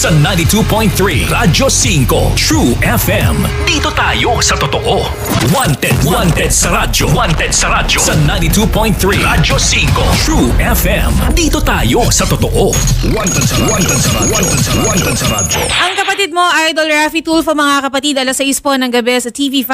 sa 92.3 Radyo 5 True FM. Dito tayo sa totoo. Wanted sa radyo. Wanted sa radyo sa 92.3 Radyo 5 True FM. Dito tayo sa totoo. Wanted sa radyo. Ang kapatid mo, Idol Raffy Tulfo, mga kapatid, alas 6 po ng gabi sa TV5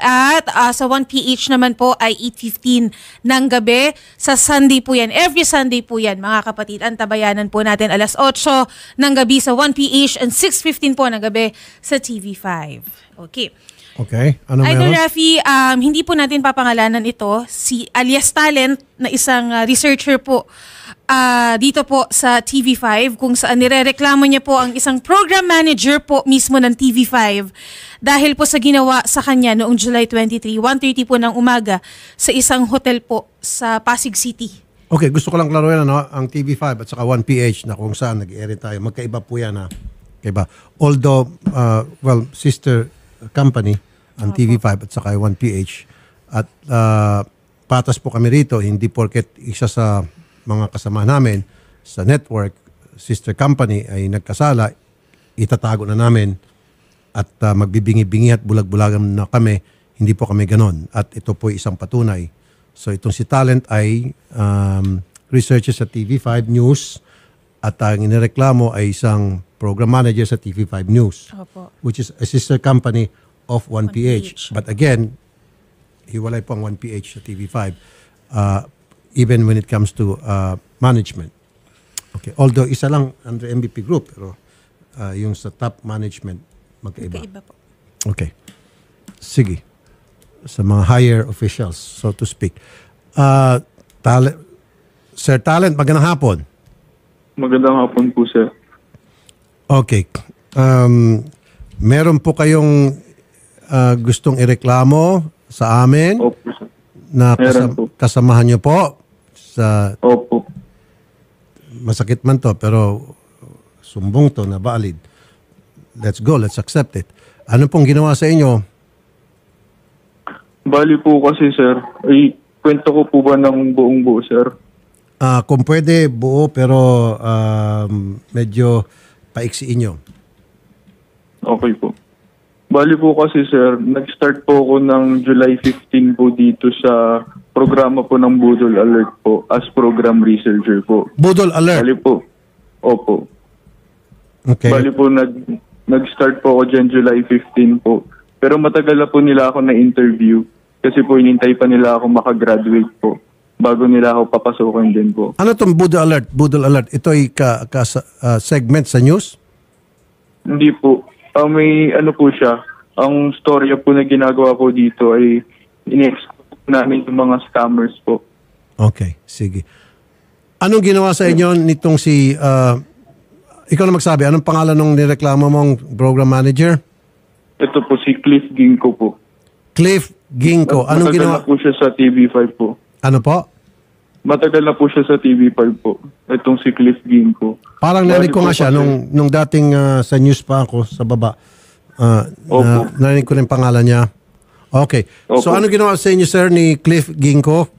at sa 1PH naman po ay 8:15 ng gabi. Sa Sunday po yan. Every Sunday po yan, mga kapatid. Antabayanan po natin alas 8 ng gabi sa 1PH and 6:15 po ng gabi sa TV5. Okay. Okay. Ano Idol meron? Raffy, hindi po natin papangalanan ito. Si alias Talent na isang researcher po dito po sa TV5 kung saan nirereklamo niya po ang isang program manager po mismo ng TV5 dahil po sa ginawa sa kanya noong July 23, 1:30 po ng umaga sa isang hotel po sa Pasig City. Okay, gusto ko lang klaruhin ang TV5 at saka 1PH na kung saan nag-air tayo. Magkaiba po yan Kaiba. Although, sister company ang TV5 at saka 1PH. At patas po kami rito, hindi porket isa sa mga kasama namin sa network, sister company ay nagkasala, itatago na namin at magbibingi-bingi at bulag-bulagan na kami. Hindi po kami ganon. At ito po isang patunay. So itong si Talent ay researcher sa TV5 News at ang inireklamo ay isang program manager sa TV5 News. Opo. Which is a sister company of 1PH. But again, hiwalay po ang 1PH sa TV5 even when it comes to management. Okay. Although isa lang under MVP Group pero yung sa top management magkaiba. Magkaiba po. Okay. Sige. Sa mga higher officials, so to speak. Sir Talent, magandang hapon. Magandang hapon po, sir. Okay. Meron po kayong gustong ireklamo sa amin Opo, sir. na kasamahan nyo po sa Opo. masakit man to pero sumbong to na valid. Let's go, let's accept it. Ano pong ginawa sa inyo? Bali po kasi, sir, ay kwento ko po ba ng buong buo, sir? Kung pwede, buo pero medyo paiksiin nyo. Okay po. Bali po kasi, sir, nag-start po ako ng July 15 po dito sa programa po ng Budol Alert po as program researcher po. Budol Alert? Bali po. Opo. Okay. Bali po, nag-start po ako dyan July 15 po. Pero matagal na po nila ako na-interview kasi po inintay pa nila ako makagraduate po bago nila ako papasukin din po. Ano itong Budol Alert? Budol Alert, ito ay segment sa news? Hindi po. May ano po siya. Ang storya po na ginagawa po dito ay in-expose namin yung mga scammers po. Okay, sige. Anong ginawa sa inyo nitong si... ikaw na magsabi, anong pangalan ng nireklamo mong program manager? Ito po si Cliff Ginko po. Cliff Ginko. Anong ginawa? Matagal na po siya sa TV5 po. Ano po? Matagal na po siya sa TV5 po. Itong si Cliff Ginko. Parang narinig ko nga siya nung dating sa news pa ako sa baba. Narinig ko rin pangalan niya. Okay. Opo. So ano ginawa sa inyo, sir, ni Cliff Ginko?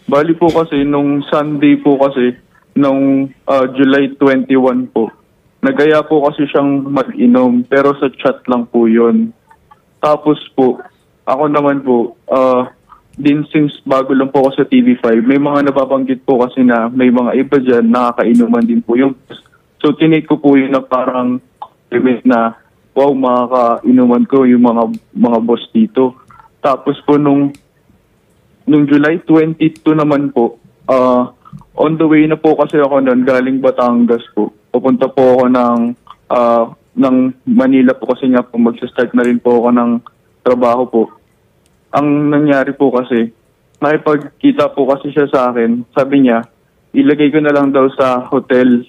Bali po kasi nung Sunday po kasi nung July 21 po. Nagaya po kasi siyang mag-inom pero sa chat lang po yun. Tapos po, ako naman po, din since bago lang po ako sa TV5, may mga nababanggit po kasi na may mga iba dyan nakakainuman din po yung... So tinake ko po yun na parang limit na wow, makakainuman ko yung mga boss dito. Tapos po nung July 22 naman po, on the way na po kasi ako noon galing Batangas po. Pupunta po ako ng Manila po kasi nga po magsa-start na rin po ako ng trabaho po. Ang nangyari po kasi, nakipagkita po kasi siya sa akin. Sabi niya, ilagay ko na lang daw sa hotel.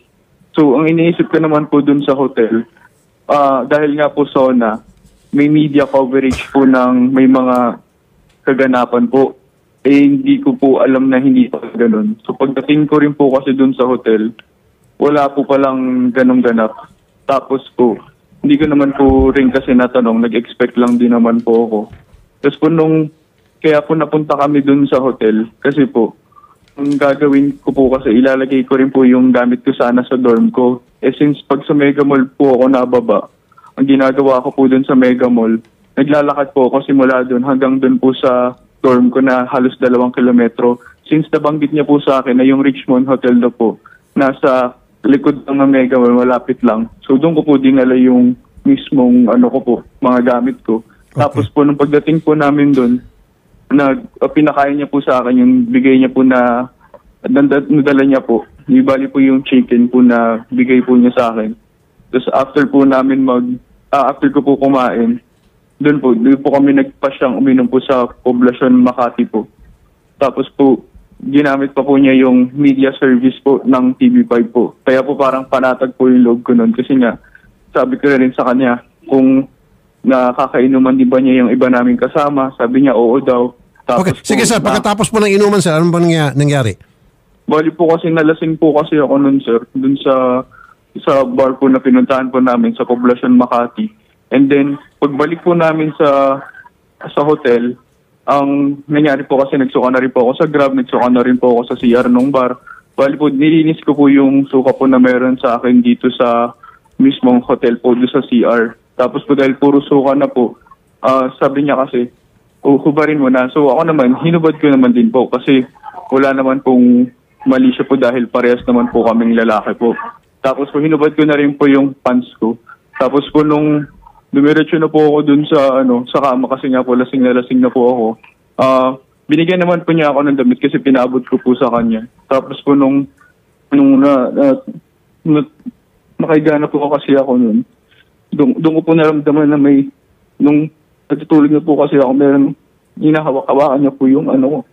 So, ang iniisip ko naman po dun sa hotel, dahil nga po SONA, may media coverage po ng may mga kaganapan po. Hindi ko po alam na hindi pa ganun. So, pagdating ko rin po kasi dun sa hotel, wala po palang ganong ganap. Tapos po, hindi ko naman po rin kasi natanong, nag-expect lang din naman po ako. Tapos po kaya po napunta kami dun sa hotel, kasi po, ang gagawin ko po kasi ilalagay ko rin po yung gamit ko sana sa dorm ko. Since pag sa Mega Mall po ako nababa, ang ginagawa ko po dun sa Mega Mall, naglalakad po ako simula dun hanggang dun po sa dorm ko na halos 2 kilometro. Since nabanggit niya po sa akin na yung Richmond Hotel na po, nasa likod ng Mega Mall, malapit lang. So doon ko po dinala yung mismong mga gamit ko. Okay. Tapos po nung pagdating po namin dun, pinakain niya po sa akin yung bigay niya po na nadala niya po. Ibali po yung chicken po na bigay po niya sa akin. Tapos after ko po kumain, doon po kami nagpasyang uminom po sa Poblacion Makati po. Tapos po, ginamit pa po niya yung media service po ng TV5 po. Kaya po parang panatag po yung loob ko noon. Kasi nga, sabi ko rin sa kanya, kung nakakainuman di ba niya yung iba naming kasama, sabi niya oo daw. Tapos Okay, sige sir, pagkatapos po ng inuman sir, ano ba nangyari? Bali po kasi nalasing po kasi ako noon sir, dun sa bar po na pinuntahan po namin sa Poblacion Makati. And then, pagbalik po namin sa hotel, ang nangyari po kasi nagsuka na rin po ako sa Grab, nagsuka na rin po ako sa CR nung bar. Bali po, nilinis ko po yung suka po na meron sa akin dito sa mismong hotel po, doon sa CR. Tapos po dahil puro suka na po, sabi niya kasi, hubarin mo na. So ako naman, hinubad ko naman din po kasi wala naman pong mali siya po dahil parehas naman po kaming lalaki po. Tapos po hinubad ko na rin po yung pants ko. Tapos po nung dumiretso na po ako dun sa kama kasi nga po lasing na po ako. Binigyan naman po niya ako ng damit kasi pinabot ko po sa kanya. Tapos po nung nakahiga na po kasi ako nun, doon ko po naramdaman na nung natutulog na po kasi ako, meron hinahawak-hawakan niya po yung ko.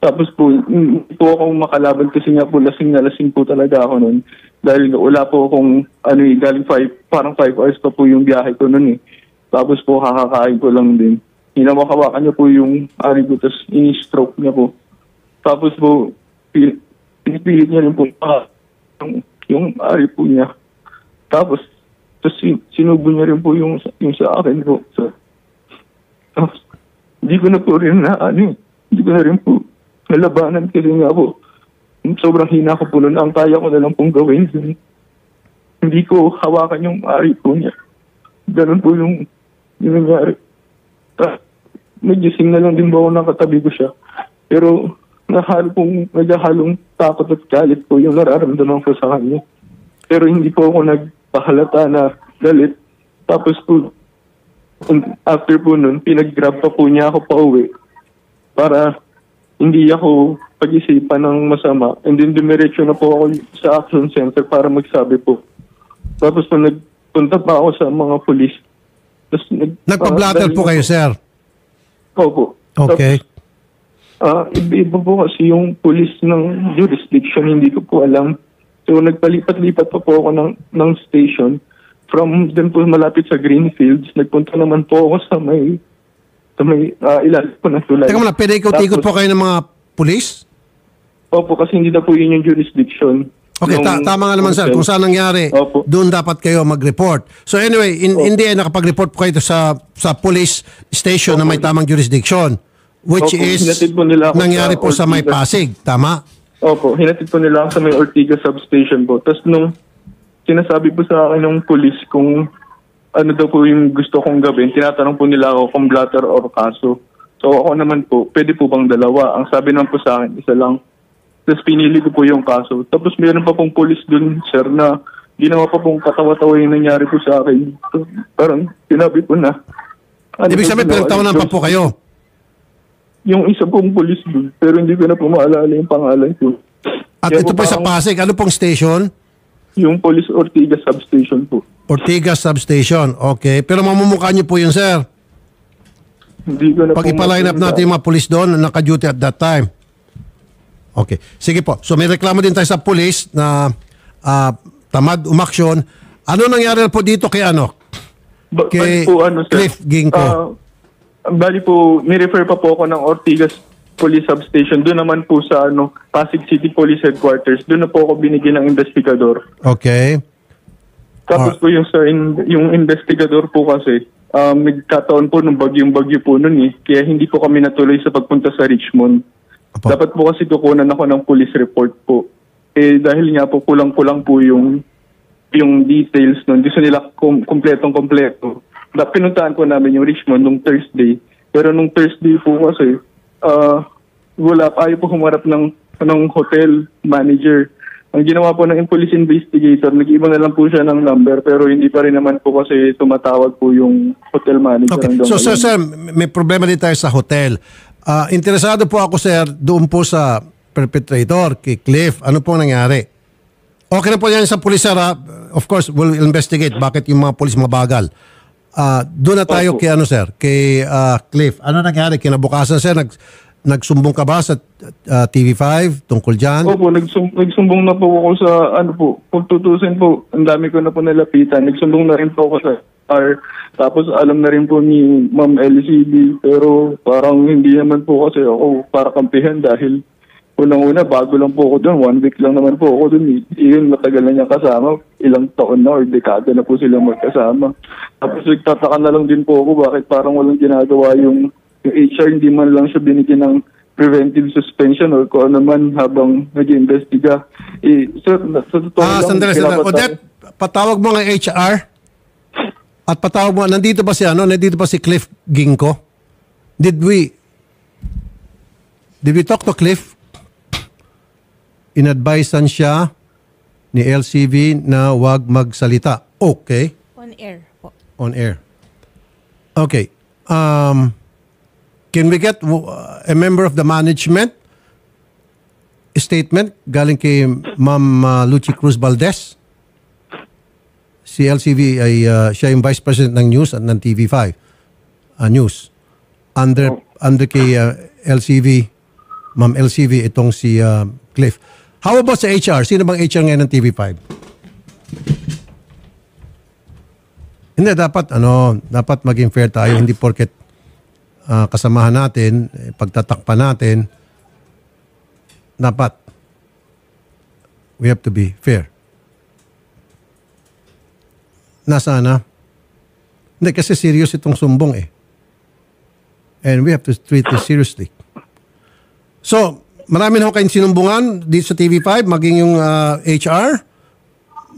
Tapos po, hindi po akong makalaban kasi nga po lasing na lasing po talaga ako nun. Dahil wala po akong, galing 5 hours pa po yung biyahe ko nun eh. Tapos po, kakakain ko lang din. Hinawak-hawakan niya po yung ari ko, tapos ini-stroke niya po. Tapos po, pinipilit niya rin po yung ari po niya. Tapos sinubo niya rin po yung sa akin po. Tapos, hindi ko na po rin hindi ko na rin po nalabanan kasi nga po, sobrang hina ko po nun. Ang kaya ko na lang pong gawin. Hindi ko hawakan yung ari po niya. Ganun po yung nangyari. May gising na lang din ba ako nakatabi ko siya. Pero naghahalong takot at galit po yung nararamdaman ko sa kanya. Pero hindi po ako nagpahalata na galit. Tapos po, after po nun, pinag-grab pa po niya ako pa uwi para hindi ako pag-isipan ng masama. And then dumiretso na po ako sa action center para magsabi po. Tapos po nagpunta pa ako sa mga pulis. Nagpa-blatter po kayo, sir? Opo. Okay. Iba po kasi yung pulis ng jurisdiction, hindi ko po alam. So nagpalipat-lipat pa po ako ng station. From din po malapit sa Greenfields, nagpunta naman po ako sa may ilalim po ng tulay. Teka muna, pinaikot-ikot po kayo ng mga pulis? Opo, kasi hindi na po yun yung jurisdiction. Okay, tama nga naman sir. Kung saan nangyari, doon dapat kayo mag-report. So anyway, hindi nakapag-report po kayo sa police station na may tamang jurisdiction, which is nangyari po sa may Pasig. Tama? Opo, hinatid po nila sa may Ortigas substation po. Tapos nung sinasabi po sa akin ng police kung ano daw po yung gusto kong gawin, tinatanong po nila ako kung blatter or kaso. So ako naman po, pwede po bang dalawa? Ang sabi naman po sa akin, isa lang. Tapos pinili ko po yung kaso. Tapos meron pa pong police dun, sir, na ginawa pa pong katawa-tawa yung nangyari po sa akin. So, parang sinabi ko na. Ibig sabihin, pinagtawanan pa po kayo? Yung isa pong police dun, pero hindi ko na po maalala yung pangalan ko. At kaya ito po sa Pasig, ano pong station? Yung Police Ortigas Substation po. Ortigas Substation, okay. Pero mamumukha niyo po yun, sir. Hindi ko na pag ipa-line up natin yung mga police doon na naka-duty at that time. Okay. Sige po. So may reklamo din tayo sa police na tamad umaksyon. Ano nangyari po dito kay kay Cliff Ginko? Bali po, ni-refer pa po ako ng Ortigas Police Substation. Doon naman po sa Pasig City Police Headquarters. Doon na po ako binigyan ng investigador. Okay. Tapos po yung investigador po kasi, nagkataon po nung bagyo po nun eh. Kaya hindi po kami natuloy sa pagpunta sa Richmond. Apo. Dapat po kasi kukunan ako ng police report po. Eh dahil nga po kulang-kulang po yung details nun. Gusto nila kumpletong-kompleto. Pinuntahan po namin yung Richmond nung Thursday. Pero nung Thursday po kasi, ayaw po humarap ng hotel manager. Ang ginawa po ng police investigator, nag-iba na lang po siya ng number pero hindi pa rin naman po kasi tumatawag po yung hotel manager. Okay. So sir, may problema din tayo sa hotel. Interesado po ako sir doon po sa perpetrator, kay Cliff. Ano po nangyari? Okay na po yan sa pulis sir. Of course, we'll investigate bakit yung mga pulis mabagal. Doon na tayo kay sir, kay Cliff. Ano nangyari? Kinabukasan sir, nagsumbong ka ba sa TV5 tungkol dyan? Opo, nagsumbong na po ako sa kung tutusin po, ang dami ko na po nalapitan. Nagsumbong na rin po ako sa R. Tapos alam na rin po ni Ma'am LCB, pero parang hindi naman po kasi ako para kampihan dahil unang-una, bago lang po ako doon. 1 week lang naman po ako doon. Iyon, matagal na niya kasama. Ilang taon na or dekada na po sila magkasama. Tapos nagtataka na lang din po ako bakit parang walang ginagawa yung HR, hindi man lang siya binigyan ng preventive suspension or kung ano man habang nag-iimbestiga. Sir, sa totoo lang... Sandali. Odette, patawag mo ng HR at patawag mo, nandito ba si Cliff Ginko? Did we talk to Cliff? Inadvisean siya ni LCV na wag magsalita. Okay. On air po. On air. Okay. Can we get a member of the management statement galing kay Ma'am Lucy Cruz Valdez? Si LCV ay siya yung Vice President ng News at ng TV5 News. Under kay LCV, Ma'am LCV, itong si Cliff. How about sa HR? Sino bang HR ngayon ng TV5? Hindi, dapat maging fair tayo. Hindi porket kasamahan natin, pagtatakpan natin, dapat we have to be fair. Nasaan na? Hindi, kasi serious itong sumbong eh. And we have to treat this seriously. So, marami na kayong sinumbungan dito sa TV5, maging yung HR,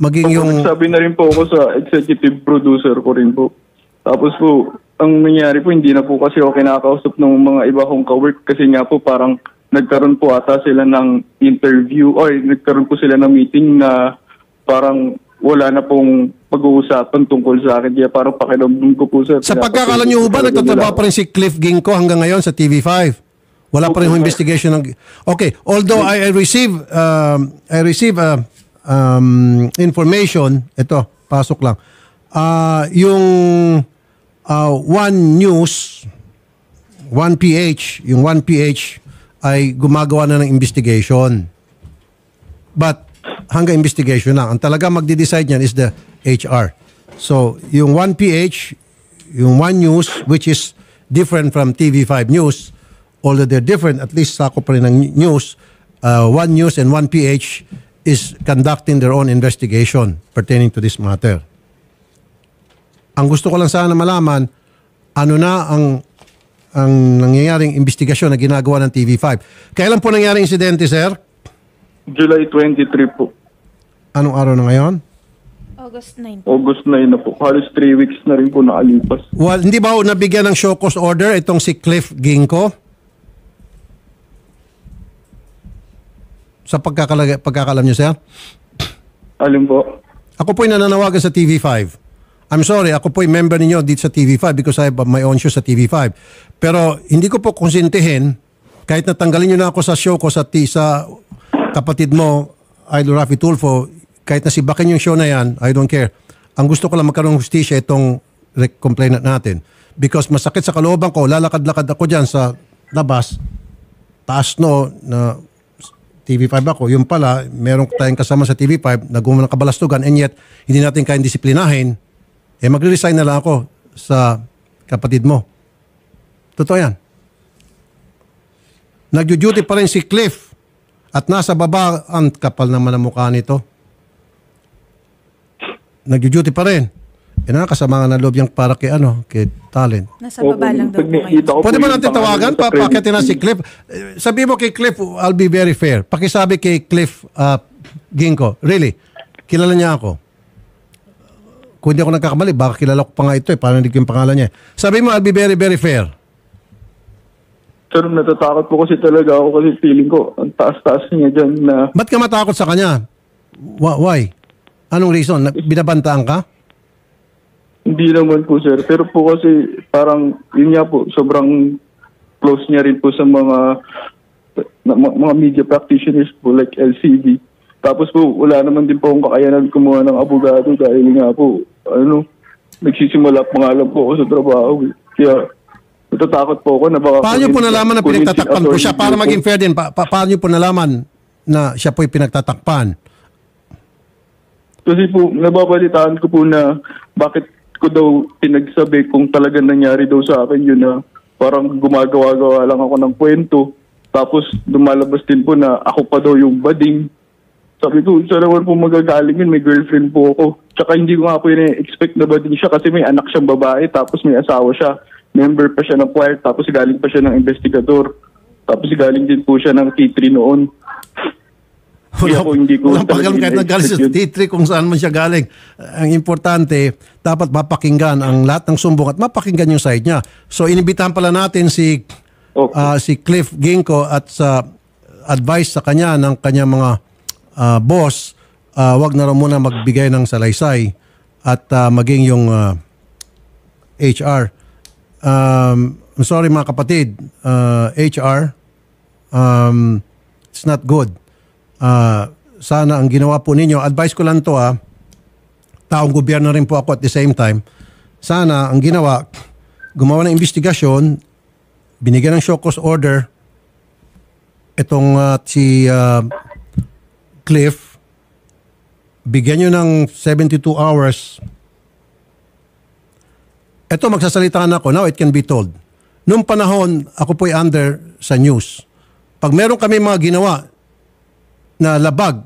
maging yung... Sabi na rin po ako sa executive producer ko rin po. Tapos po, ang nangyari po, hindi na po kasi ako kinakausap ng mga iba kong ka-work kasi nga po parang nagkaroon po ata sila ng interview or nagkaroon po sila ng meeting na parang wala na pong pag-uusapan tungkol sa akin. Kaya parang pakiramdam ko po sir. Sa pagkakalam niyo ba, nagtatrabaho pa rin si Cliff Ginko hanggang ngayon sa TV5? Wala pa rin yung investigation ng... Okay, although I receive information, ito, pasok lang. Yung One News, 1PH, yung 1PH ay gumagawa na ng investigation. But hanggang investigation lang. Ang talaga magde-decide niyan is the HR. So, yung 1PH, yung One News, which is different from TV5 News, although they're different, at least sako pa rin ng news, One News and 1PH is conducting their own investigation pertaining to this matter. Ang gusto ko lang sana malaman, ano na ang nangyayaring investigasyon na ginagawa ng TV5. Kailan po nangyaring insidente, sir? July 23 po. Anong araw na ngayon? August 9. August 9 na po. Halos 3 weeks na rin po nakalipas. Well, hindi ba nabigyan ng show cause order itong si Cliff Ginko? Sa pagkakalam niyo, sir? Alin po? Ako po'y nananawagan sa TV5. I'm sorry, ako po'y member ninyo dito sa TV5 because I have my own show sa TV5. Pero hindi ko po konsintihin, kahit natanggalin nyo na ako sa show ko sa kapatid mo, Idol Rafi Tulfo, kahit nasibakin yung show na yan, I don't care. Ang gusto ko lang magkaroon ng hustisya itong complainant natin. Because masakit sa kalooban ko, lalakad-lakad ako dyan sa labas, taas no, na TV5 ako. Yung pala, meron tayong kasama sa TV5 na gumawa ng kabalastugan and yet, hindi natin kayang disiplinahin. Magre-resign na lang ako sa kapatid mo. Totoo yan. Nag-duty pa rin si Cliff at nasa baba, ang kapal naman ang mukha nito. Nag-duty pa rin. kasama nga na loob yung para kay Talent. Nasa baba lang daw po ngayon. Pwede ba natin tawagan? Papakitin na si Cliff. Sabi mo kay Cliff, I'll be very fair. Pakisabi kay Cliff Ginko, really, kilala niya ako. Kung hindi ako nagkakamali, baka kilala ko pa nga ito paano hindi ko yung pangalan niya. Sabi mo, I'll be very, very fair. Sir, natatakot po kasi talaga ako kasi feeling ko, ang taas-taas niya dyan na... Ba't ka matakot sa kanya? Why? Anong reason? Binabantaan ka? Hindi naman po, sir. Pero po kasi parang, yun nga po, sobrang close niya rin po sa mga media practitioners po like LCD. Tapos po, wala naman din po akong kakayanan kumuha ng abogado dahil nga po, nagsisimula pa nga lang po ako sa trabaho. Kaya, natatakot po ako na baka... Paano po nalaman na pinagtatakpan po siya? Para maging fair din, paano po nalaman na siya po'y pinagtatakpan? Kasi po, nababalitaan ko po na bakit ko daw pinagsabi kung talaga nangyari daw sa akin yun na parang gumagawa-gawa lang ako ng kwento. Tapos lumalabas din po na ako pa daw yung bading. Sabi ko, sa naman po magagaling yun, may girlfriend po ako. Tsaka hindi ko nga po expect na bading siya kasi may anak siyang babae tapos may asawa siya. Member pa siya ng choir tapos galing pa siya ng investigador. Tapos galing din po siya ng T3 noon. Walang pagalang kahit nagaling sa T3 kung saan man siya galing. Ang importante, dapat mapakinggan ang lahat ng sumbong at mapakinggan yung side niya. So inibitahan pala natin si Cliff Ginko at sa advice sa kanya ng kanyang mga boss, wag na raw muna magbigay ng salaysay at maging yung HR. I'm sorry mga kapatid, HR, it's not good. Sana ang ginawa po ninyo, advice ko lang to taong gobyerno rin po ako at the same time, sana ang ginawa, gumawa ng investigasyon, binigyan ng show cause order itong si Cliff, bigyan nyo ng 72 hours. Ito magsasalita na ako, now it can be told. Noong panahon, ako po'y under sa news. Pag meron kami mga ginawa na labag,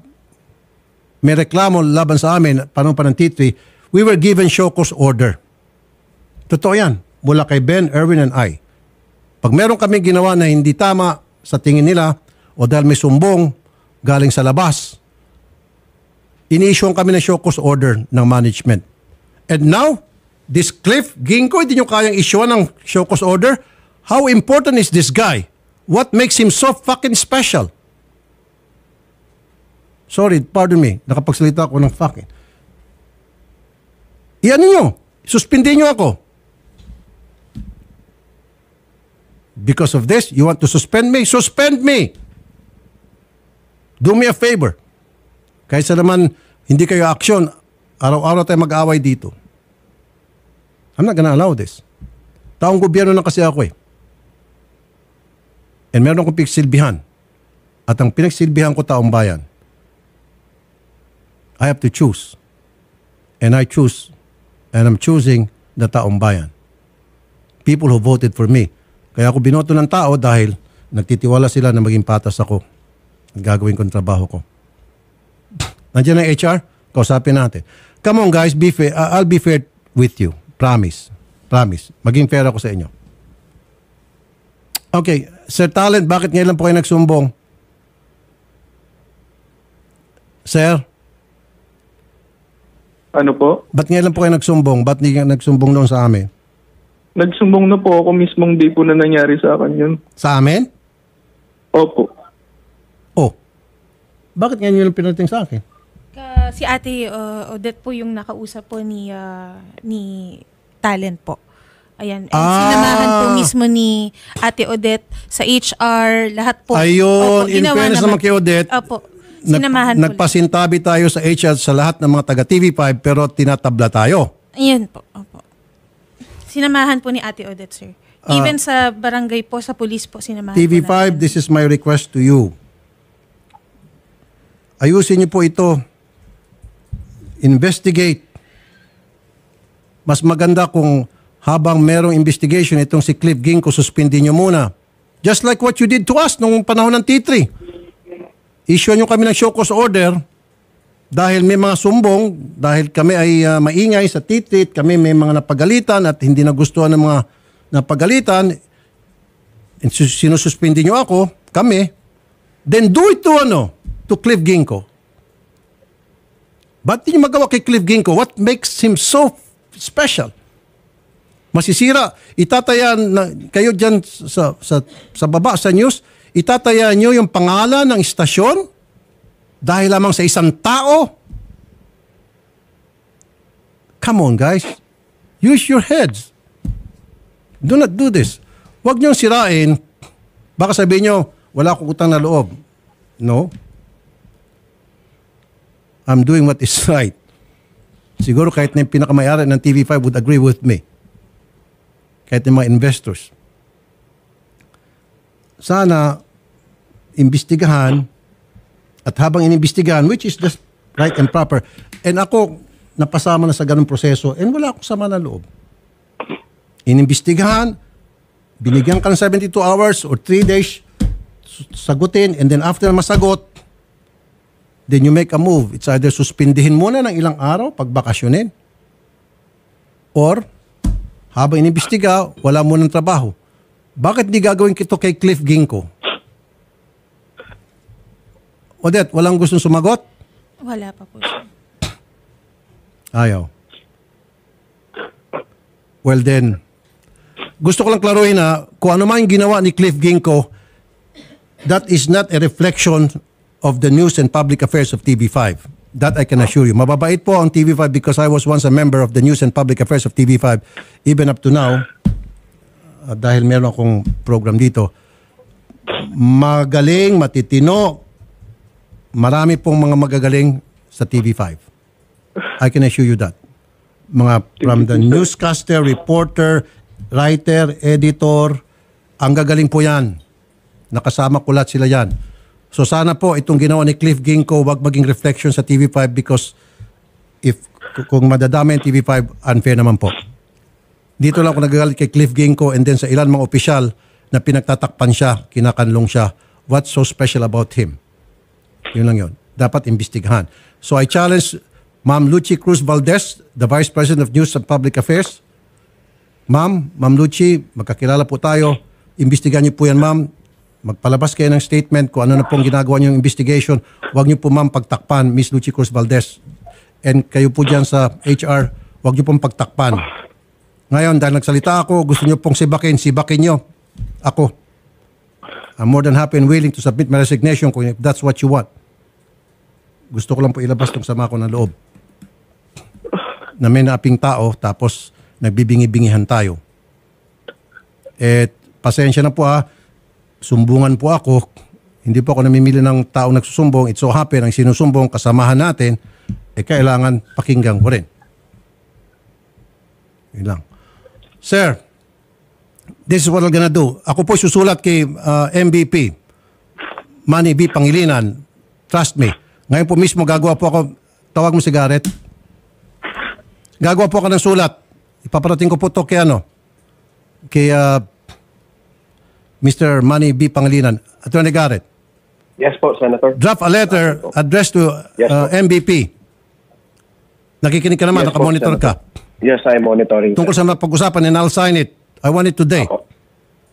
may reklamo laban sa amin, panahon pa ng T3, we were given show cause order. Totoo yan. Mula kay Ben, Erwin, and I. Pag meron kami ginawa na hindi tama sa tingin nila o dahil may sumbong galing sa labas, ini-issue kami ng show cause order ng management. And now, this Cliff Ginko, hindi nyo kayang issue ng show cause order? How important is this guy? What makes him so fucking special? Sorry, pardon me. Nakapagsalita ako ng fucking. Iyan nyo. Suspindin nyo ako. Because of this, you want to suspend me? Suspend me! Do me a favor. Kaysa naman hindi kayo aksyon, araw-araw tayo mag-away dito. I'm not gonna allow this. Taong gobyerno na kasi ako eh. And meron akong pinagsilbihan. At ang pinagsilbihan ko taong bayan. I have to choose. And I choose. And I'm choosing the taong bayan. People who voted for me. Kaya ako binoto ng tao dahil nagtitiwala sila na maging patas ako. Gagawin ko ang trabaho ko. Nandiyan ang HR? Kausapin natin. Come on guys, be fair. I'll be fair with you. Promise. Promise. Maging fair ako sa inyo. Okay. Sir Talent, bakit ngayon lang po kayo nagsumbong? Sir? Ano po? Ba't ngayon lang po kayo nagsumbong? Ba't hindi ka nagsumbong noon sa amin? Nagsumbong na po ako mismong day po na nangyari sa akin yun. Sa amin? Opo. Oh. Bakit ngayon yung pinating sa akin? Si Ate Odette po yung nakausap po ni Talent po. Ayan. And sinamahan po mismo ni Ate Odette sa HR, lahat po. Ayun, in fairness naman kay Odette. Opo. Sinamahan po. Nagpasintabi tayo sa HR sa lahat ng mga taga TV5 pero tinatabla tayo. Ayun po. Opo. Sinamahan po ni Ate Odette, sir. Even sa barangay po, sa police po, sinamahan TV5, po natin. this is my request to you. Ayusin niyo po ito. Investigate. Mas maganda kung habang merong investigation, itong si Cliff Ginko, suspendin niyo muna. Just like what you did to us nung panahon ng T3. Issue nyo kami ng show cause order dahil may mga sumbong, dahil kami ay maingay sa titit, kami may mga napagalitan at hindi nagustuhan ng mga napagalitan, sinususpindi nyo ako, kami, then do it to Cliff Ginko. Ba't di nyo magawa kay Cliff Ginko? What makes him so special? Masisira. Itataya na kayo dyan sa baba sa news, itataya nyo yung pangalan ng istasyon dahil lamang sa isang tao. Come on, guys. Use your heads. Do not do this. Huwag niyong sirain. Baka sabihin nyo, wala akong utang na loob. No. I'm doing what is right. Siguro kahit na yung pinakamayari ng TV5 would agree with me. Kahit yung mga investors. Sana, imbestigahan, at habang inimbestigahan, which is just right and proper, and ako, napasama na sa ganung proseso, and wala akong sama na loob. Inimbestigahan, binigyan ka ng 72 hours or 3 days, sagutin, and then after masagot, then you make a move. It's either suspindihin muna ng ilang araw, pagbakasyonin, or habang inimbestiga, wala mo ng trabaho. Bakit di gagawin kito kay Cliff Ginko? Odette, walang gustong sumagot? Wala pa po siya. Ayaw. Well then, gusto ko lang klaruhin na kung ano man yung ginawa ni Cliff Ginko, that is not a reflection of the news and public affairs of TV5. That I can assure you. Mababait po ang TV5 because I was once a member of the news and public affairs of TV5 even up to now. Dahil meron akong program dito. Magaling, matitino, marami pong mga magagaling sa TV5. I can assure you that. Mga from the newscaster, reporter, writer, editor, ang gagaling po yan. Nakasama ko lahat sila yan. So sana po itong ginawa ni Cliff Ginko wag maging reflection sa TV5 because kung madadama yung TV5, unfair naman po. Dito lang ako nagagalit kay Cliff Ginko and then sa ilan mga opisyal na pinagtatakpan siya, kinakanlong siya. What's so special about him? Yun lang yun. Dapat imbestigahan. So I challenge Ma'am Lucy Cruz Valdez, the Vice President of News and Public Affairs. Ma'am Lucy, magkakilala po tayo. Imbestigahan niyo po yan, ma'am. Magpalabas kayo ng statement kung ano na pong ginagawa niyong investigation. Huwag niyo po, ma'am, pagtakpan, Miss Lucy Cruz Valdez. And kayo po dyan sa HR, huwag niyo pong pagtakpan. Ngayon, dahil nagsalita ako, gusto niyo pong sibakin niyo. Ako. I'm more than happy and willing to submit my resignation kung if that's what you want. Gusto ko lang po ilabas itong sama ko ng loob. Na may naaping tao, tapos nagbibingi-bingihan tayo. Pasensya na po sumbungan po ako. Hindi po ako namimili ng taong nagsusumbong. It so happen, ang sinusumbong, kasamahan natin, kailangan pakinggan ko rin. Yun lang. Sir, this is what I'm gonna do. Ako po susulat kay MVP, Manny B. Pangilinan. Trust me. Ngayon po mismo gagawa po ako, tawag mo si Garrett. Gagawa po ako ng sulat. Ipaparating ko po to kay kay Mr. Manny B. Pangilinan. Attorney Garrett. Yes po, Senator. Draft a letter addressed to MVP. Nakikinig ka naman, Yes, nakamonitor po, ka. Yes, I'm monitoring. Tungkol sa pag-usapan and I'll sign it. I want it today.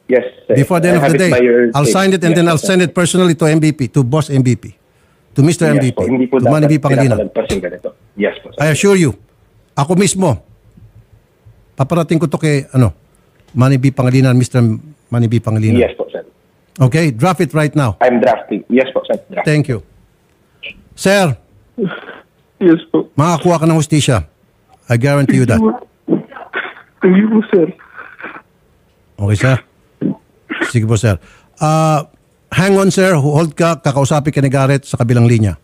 Yes. Before the end of the day. I'll sign it and then I'll send it personally to MVP, to Boss MVP. To Mr. MVP. Po, hindi po to Manny B. Pangilinan. Yes po. I assure you, ako mismo, paparating ko to kay Manny B. Pangilinan, Mr. Manny B. Pangilinan. Yes po, sir. Okay, draft it right now. I'm drafting. Yes po, sir. Drafting. Thank you. Sir, Yes po. makakuha ka ng hustisya. I guarantee you that. Thank you po, sir. Okay, sir? Sige po, sir. Hang on, sir. Hold ka. Kakausapin ka ni Garrett sa kabilang linya.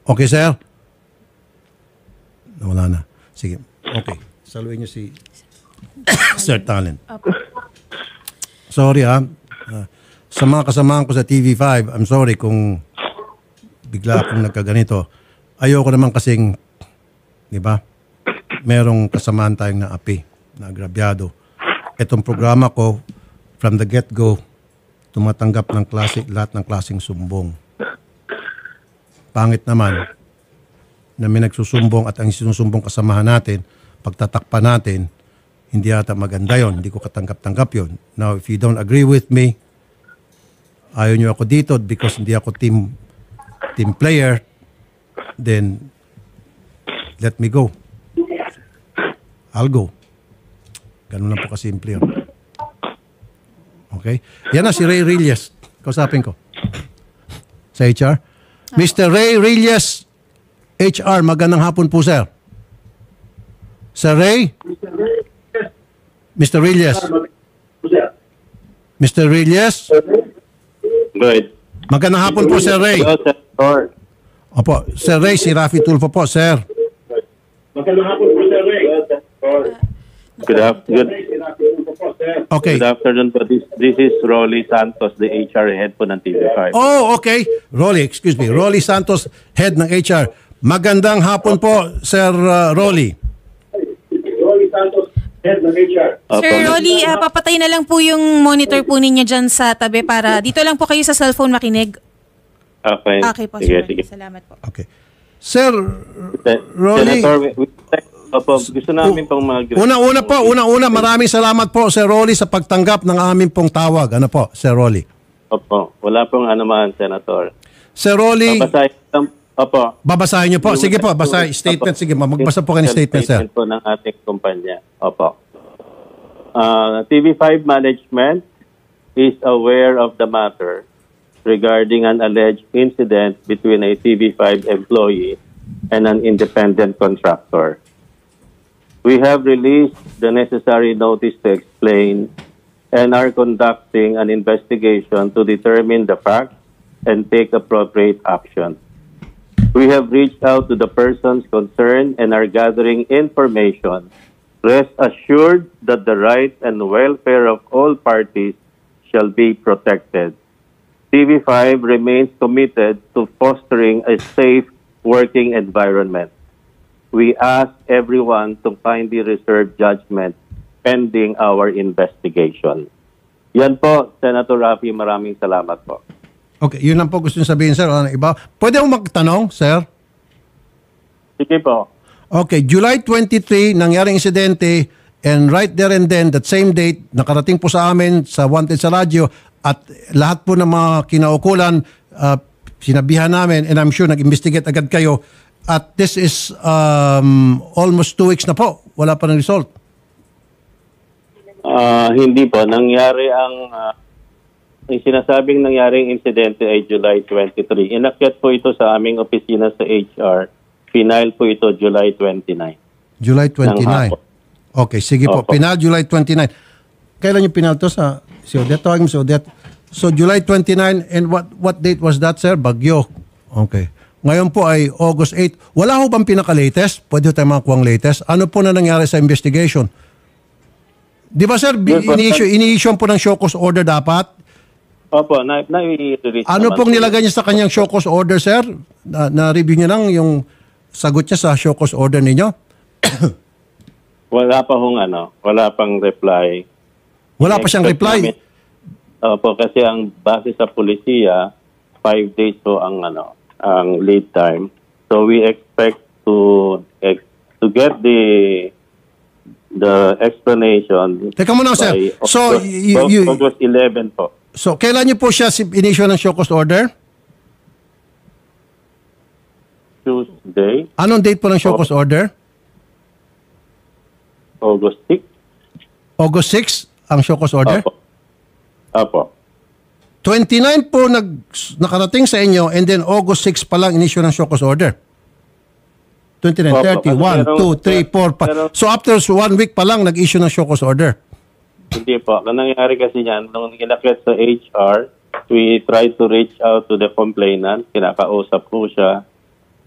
Okay, sir? Wala na. Sige. Okay. Saluhin niyo si Sir Talent. Sorry, sa mga kasamahan ko sa TV5, I'm sorry kung bigla akong nagkaganito. Ayoko naman kasing, di ba, merong kasamaan tayong naapi, na agrabyado. Itong programa ko, from the get-go, tumatanggap ng lahat ng klaseng sumbong. Pangit naman na may nagsusumbong at ang sinusumbong kasamahan natin, pagtatakpan natin, hindi ata maganda yon. Hindi ko katanggap-tanggap yon. Now, if you don't agree with me, ayaw nyo ako dito because hindi ako team player, then let me go. I'll go. Ganun lang po kasimple yun. Okay? Yan na si Ray Rilles. Kausapin ko. Sa HR. Mr. Ray Rilles, HR. Magandang hapon po, sir. Sir Ray? Mr. Rilles. Mr. Rilles? Good. Magandang hapon po, Sir Ray. Hello, Senator. Opo, Sir Ray, si Rafi Tulfo po, sir. Magandang hapon po, Sir Ray. Good Okay. afternoon po. This is Rolly Santos, the HR head po ng TV5. Oh, okay. Rolly Santos, head ng HR. Magandang hapon po, Sir Rolly. Rolly Santos, head ng HR. Sir Rolly, papatay na lang po yung monitor po ninyo dyan sa tabi para dito lang po kayo sa cellphone makinig. Okay. Okay po, Sir Rolly. Salamat po. Okay. Sir Rolly. Senator, gusto namin pong Una, maraming salamat po, Sir Rolly, sa pagtanggap ng aming pong tawag. Ano po, Sir Rolly? Opo, wala pong anuman, Senator. Sir Rolly, babasahin niyo po. Opo. Sige po, basahin. Statement. Sige, magbasa po kayo ng statement, sir. Po ng ating kumpanya. Opo. TV5 management is aware of the matter regarding an alleged incident between a TV5 employee and an independent contractor. We have released the necessary notice to explain and are conducting an investigation to determine the facts and take appropriate action. We have reached out to the persons concerned and are gathering information. Rest assured that the rights and welfare of all parties shall be protected. TV5 remains committed to fostering a safe working environment. We ask everyone to kindly reserve judgment pending our investigation. Yan po, Senator Rafi, maraming salamat po. Okay, yun lang po gusto nyo sabihin, sir. Ano iba? Pwede akong magtanong, sir? Sige po. Okay, July 23, nangyaring insidente, and right there and then, that same date, nakarating po sa amin sa Wanted sa radyo, at lahat po ng mga kinaukulan, sinabihan namin, and I'm sure nag-investigate agad kayo, at this is almost 2 weeks na po. Wala pa ng result. Hindi po. Nangyari ang sinasabing nangyaring insidente ay July 23. Inakyat po ito sa aming opisina sa HR. Final po ito July 29. July 29. Okay, sige po. Opo. Final July 29. Kailan yung final to sa si Odette? Tawagin mo si Odette. So July 29, and what date was that, sir? Bagyo. Okay. Ngayon po ay August 8. Wala ho bang pinaka-latest? Pwede tayo makakuha ang latest. Ano po na nangyari sa investigation? Di ba, sir, ini-issue po ng show cause order dapat? Opo, na-release Ano naman pong po. nilagay niya sa kanyang show cause order, sir? Na-review niya lang yung sagot niya sa show cause order ninyo? Wala pang reply. Wala pa siyang reply? Opo, kasi ang base sa polisiya, 5 days po ang lead time. So we expect to get the explanation. Teka muna, sir. by So, August 11 po. So, kailan niyo po siya in-issue ng show cause order? Tuesday, Anong date po ng show cause order? August 6. August 6 ang show cause order? Opo. 29 po nakarating sa inyo, and then August 6 pa lang in-issue ng show cause order. 29, Opo, 30, 1, 2, 3, 4, 5. pero- So after 1 week pa lang nag-issue ng show cause order. Hindi po. Ang nangyari kasi yan, nung inakyat sa HR, we tried to reach out to the complainant. Kinakausap po siya.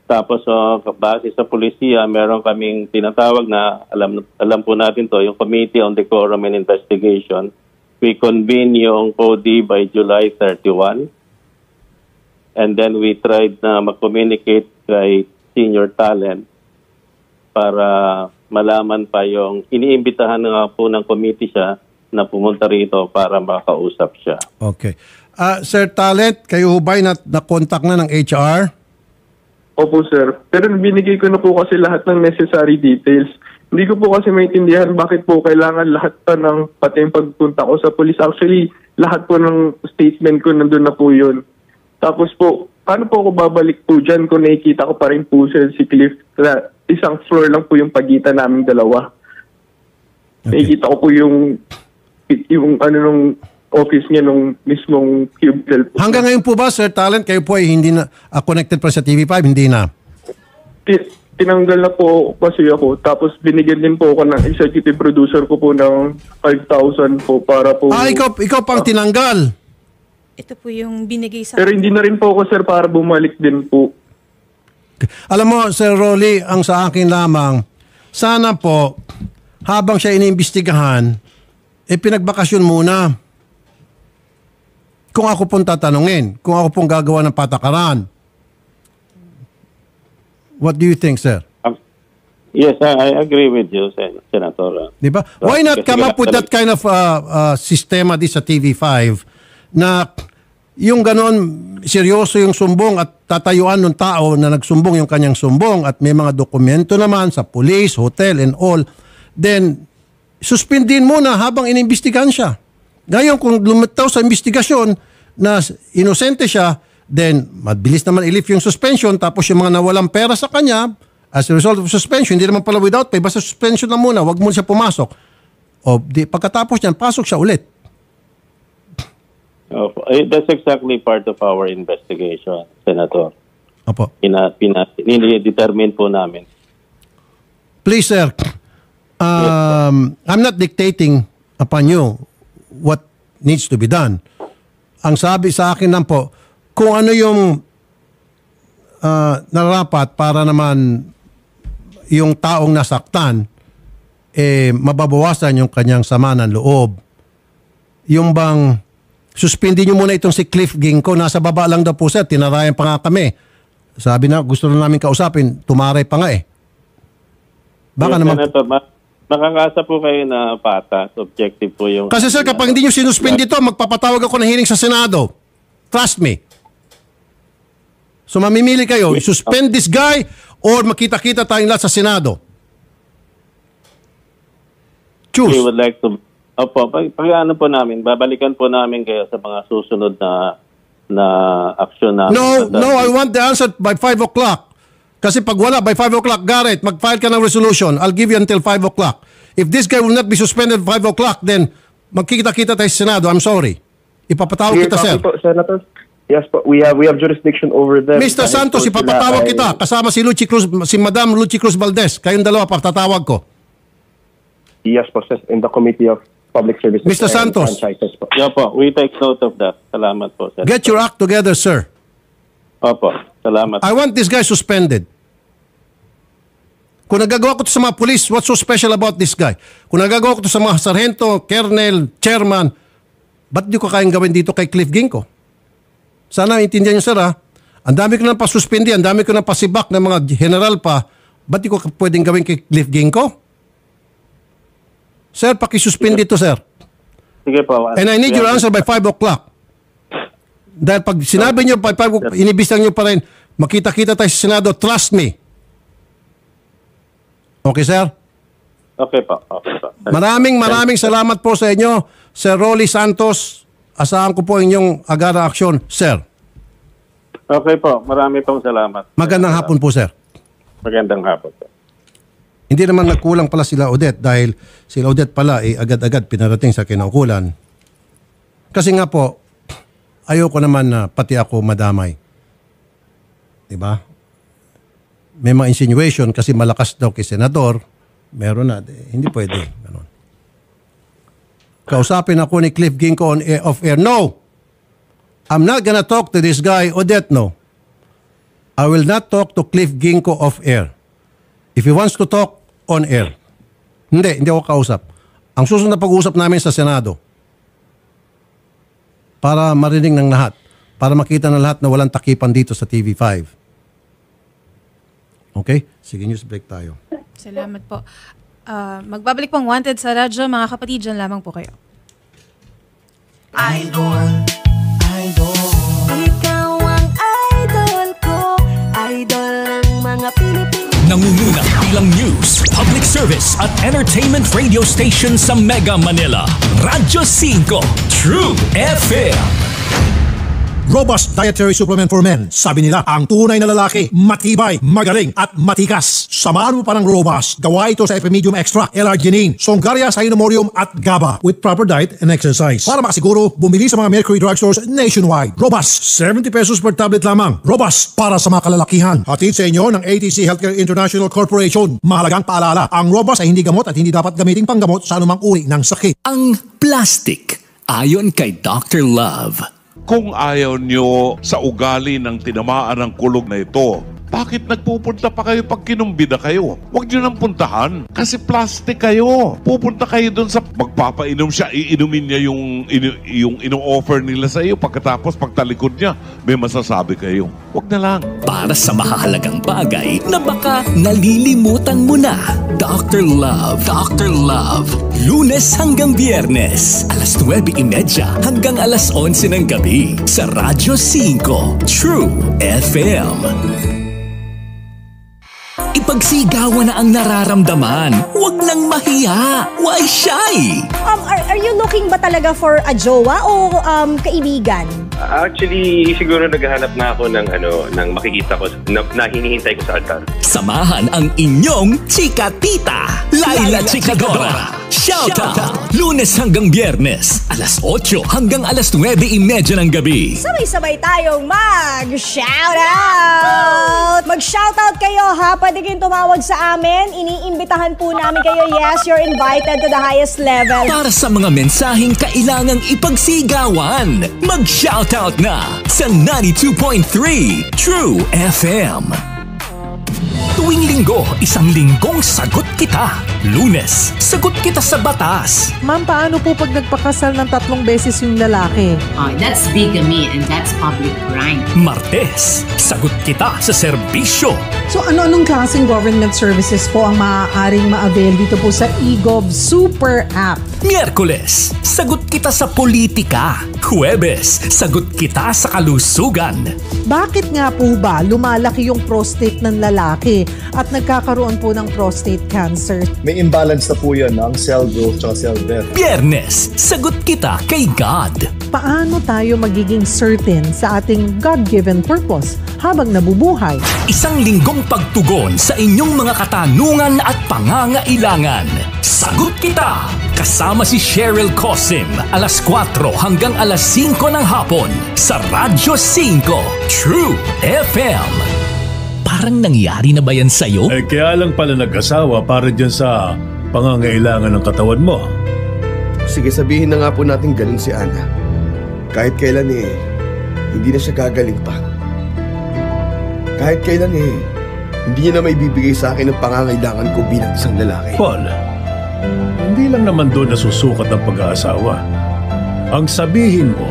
Tapos, base sa polisiya, meron kaming tinatawag na, alam po natin to, yung Committee on Decorum and Investigation. We convene yung CODI by July 31. And then we tried na mag-communicate kay senior talent para malaman pa yung iniimbitahan nga po ng committee siya na pumunta rito para makausap siya. Okay. Sir Talent, kayo ba'y na-contact na ng HR? Opo, sir. Pero binigay ko na po kasi lahat ng necessary details. Hindi ko po kasi maintindihan bakit po kailangan lahat pa ng, pati yung pagpunta ko sa police. Actually, lahat po ng statement ko nandun na po yun. Tapos po, paano po ako babalik po dyan kung nakikita ko pa rin po si Cliff na isang floor lang po yung pagitan naming dalawa. Okay. Nakikita ko po yung ano nung office niya nung mismong cubicle po. Hanggang ngayon po ba, Sir Talent, kayo po ay hindi na connected pa sa TV5? Hindi na? Tinanggal na po kasi ako. Tapos binigyan din po ako ng executive producer ko po ng 5,000 po para po... Ikaw pang tinanggal? Ito po yung binigay sa... Pero hindi na rin po ako, sir, para bumalik din po. Alam mo, Sir Rolly, ang sa akin lamang, sana po, habang siya iniimbestigahan, pinagbakasyon muna. Kung ako pong tatanungin, kung ako pong gagawa ng patakaran. What do you think, sir? Yes, I agree with you, Senator. Diba? Why not come up with that kind of sistema di sa TV5 na yung ganon, seryoso yung sumbong at tatayuan ng tao na nagsumbong yung kanyang sumbong at may mga dokumento naman sa police, hotel and all, then suspendin muna habang inimbestigahan siya. Ngayon, kung lumitaw sa investigasyon na inosente siya, then mabilis naman i-lift yung suspension tapos yung mga nawalang pera sa kanya, as a result of suspension, hindi naman pala without pay, basta suspension na muna, wag mo siya pumasok. O pagkatapos niyan, pasok siya ulit. That's exactly part of our investigation, Senator. Opo. Determine po namin. Please, sir, I'm not dictating upon you what needs to be done. Ang sabi sa akin lang po, kung ano yung nararapat para naman yung taong nasaktan, mababawasan yung kanyang sama ng loob. Yung bang, suspendin nyo muna itong si Cliff Ginko, nasa baba lang daw po, sir, tinarayan pa nga kami. Sabi na, gusto na namin kausapin, tumaray pa nga eh. Baka yes, naman... Senator, makakasa po kayo na patas. Objective po yung... Kasi sir, kapag hindi nyo sinuspend ito, magpapatawag ako ng hearing sa Senado. Trust me. So mamimili kayo, suspend this guy or makita-kita tayong lahat sa Senado. Choose. We would like to... Opo, pag-ano po namin, babalikan po namin kayo sa mga susunod na aksyon namin. No, I want the answer by 5 o'clock. Kasi pag wala, by 5 o'clock, Garrett, mag-file ka ng resolution. I'll give you until 5 o'clock. If this guy will not be suspended 5 o'clock, then magkikita-kita tayo sa Senado. I'm sorry. Ipapatawag kita, sir. Po, Senator. Yes po, we have jurisdiction over them. Mr. Santos, ipapatawag kita. Kasama si Madam Lucy Cruz Valdez. Kayong dalawa, patatawag ko. Yes po, sir. In the Committee of Public Services. Mr. Santos. Po. Yeah po, we take note of that. Salamat po, sir. Get your act together, sir. Opo, salamat. I want this guy suspended. Kung nagagawa ko ito sa mga police, what's so special about this guy? Kung nagagawa ko ito sa mga sargento, colonel, chairman, ba't di ko kayang gawin dito kay Cliff Ginko? Sana intindihan niyo, sir, ha? Ang dami ko nang pasuspindi, ang dami ko nang pasibak ng mga general pa, ba't di ko pwedeng gawin kay Cliff Ginko? Sir, pakisuspindi ito, sir. Sige po. And I need your answer by 5 o'clock. Dahil pag sinabi niyo, inibisang niyo pa rin, makita-kita tayo sa Senado, trust me. Okay, sir? Okay po. Okay po. Maraming salamat po sa inyo, Sir Rolly Santos. Asahan ko po inyong agarang aksyon, sir. Okay po. Marami pong salamat. Magandang hapon po, sir. Magandang hapon po. Hindi naman nagkulang pala sila Odette dahil sila Odette pala agad-agad pinarating sa kinaukulan. Kasi nga po, ayoko naman na pati ako madamay. Diba? May mga insinuation kasi malakas daw kay senador. Meron na. Hindi pwede. Ganun. Kausapin ako ni Cliff Ginko on off air. No! I'm not gonna talk to this guy, Odette, no. I will not talk to Cliff Ginko off air. If he wants to talk on air. Hindi ako kausap. Ang susunod na pag-uusap namin sa Senado para marinig ng lahat, para makita ng lahat na walang takipan dito sa TV5. Okay? Sige, news break tayo. Salamat po. Magbabalik pong Wanted sa radyo. Mga kapatid, dyan lamang po kayo. Idol, idol, ikaw ang idol ko, idol mga Pilipino. Nangunguna bilang news, public service at entertainment radio station sa Mega Manila. Radyo 5, True FM. Robust Dietary Supplement for Men. Sabi nila, ang tunay na lalaki, matibay, magaling at matikas. Samahan mo pa ng Robust. Gawa ito sa Epimedium Extra, L-arginine, Songaria Cyanomorium at GABA with proper diet and exercise. Para makasiguro, bumili sa mga Mercury Drugstores nationwide. Robust, 70 pesos per tablet lamang. Robust, para sa mga kalalakihan. Hatid sa inyo ng ATC Healthcare International Corporation. Mahalagang paalala, ang Robust ay hindi gamot at hindi dapat gamiting panggamot sa anumang uri ng sakit. Ang plastic, ayon kay Dr. Love. Kung ayaw nyo sa ugali ng tinamaan ng kulog na ito, bakit nagpupunta pa kayo pag kinumbida kayo? Huwag nyo nang puntahan kasi plastic kayo. Pupunta kayo dun sa magpapainom siya, iinumin niya yung ino-offer nila sa iyo. Pagkatapos pagtalikod niya, may masasabi kayo. Huwag na lang. Para sa mahalagang bagay na baka nalilimutan mo na. Dr. Love. Dr. Love. Lunes hanggang Biyernes, alas 9:30 hanggang alas 11 ng gabi sa Radyo 5, True FM. Ipagsigawan na ang nararamdaman. Huwag lang mahiya. Why shy? Are you looking ba talaga for a jowa o kaibigan? Actually, siguro naghahanap na ako ng makikita ko na hinihintay ko sa altar. Samahan ang inyong chika-tita, Laila Chikadora. Shout out! Lunes hanggang Biyernes, alas 8 hanggang alas 9:30 ng gabi. Sabay-sabay tayong mag-shoutout! Mag-shoutout kayo ha! Pwede kayong tumawag sa amin. Iniimbitahan po namin kayo. Yes, you're invited to the highest level. Para sa mga mensaheng kailangang ipagsigawan, mag-shoutout na sa 92.3 True FM. Tuwing linggo, isang linggong sagot kita. Lunes, sagot kita sa batas. Ma'am, paano po pag nagpakasal ng 3 beses yung lalaki? That's bigamy and that's public crime. Martes, sagot kita sa serbisyo. So ano-anong klaseng government services po ang maaaring ma-avail dito po sa eGov Super App? Miyerkules, sagot kita sa politika. Huwebes, sagot kita sa kalusugan. Bakit nga po ba lumalaki yung prostate ng lalaki at nagkakaroon po ng prostate cancer? May imbalance na po yan ng cell growth at cell death. Biyernes, sagot kita kay God. Paano tayo magiging certain sa ating God-given purpose habang nabubuhay? Isang linggong pagtugon sa inyong mga katanungan at pangangailangan. Sagot kita! Kasama si Cheryl Cosim, alas 4 hanggang alas 5 ng hapon sa Radyo 5, True FM. Parang nangyari na ba yan sa'yo? Kaya lang pala nag-asawa para dyan sa pangangailangan ng katawan mo. Sige, sabihin na nga po natin ganun si Ana. Kahit kailan hindi na siya gagaling pa. Kahit kailan hindi niya na may bibigay sa akin ang pangangailangan ko bilang isang lalaki. Paul, hindi lang naman doon nasusukat ang pag-aasawa. Ang sabihin mo,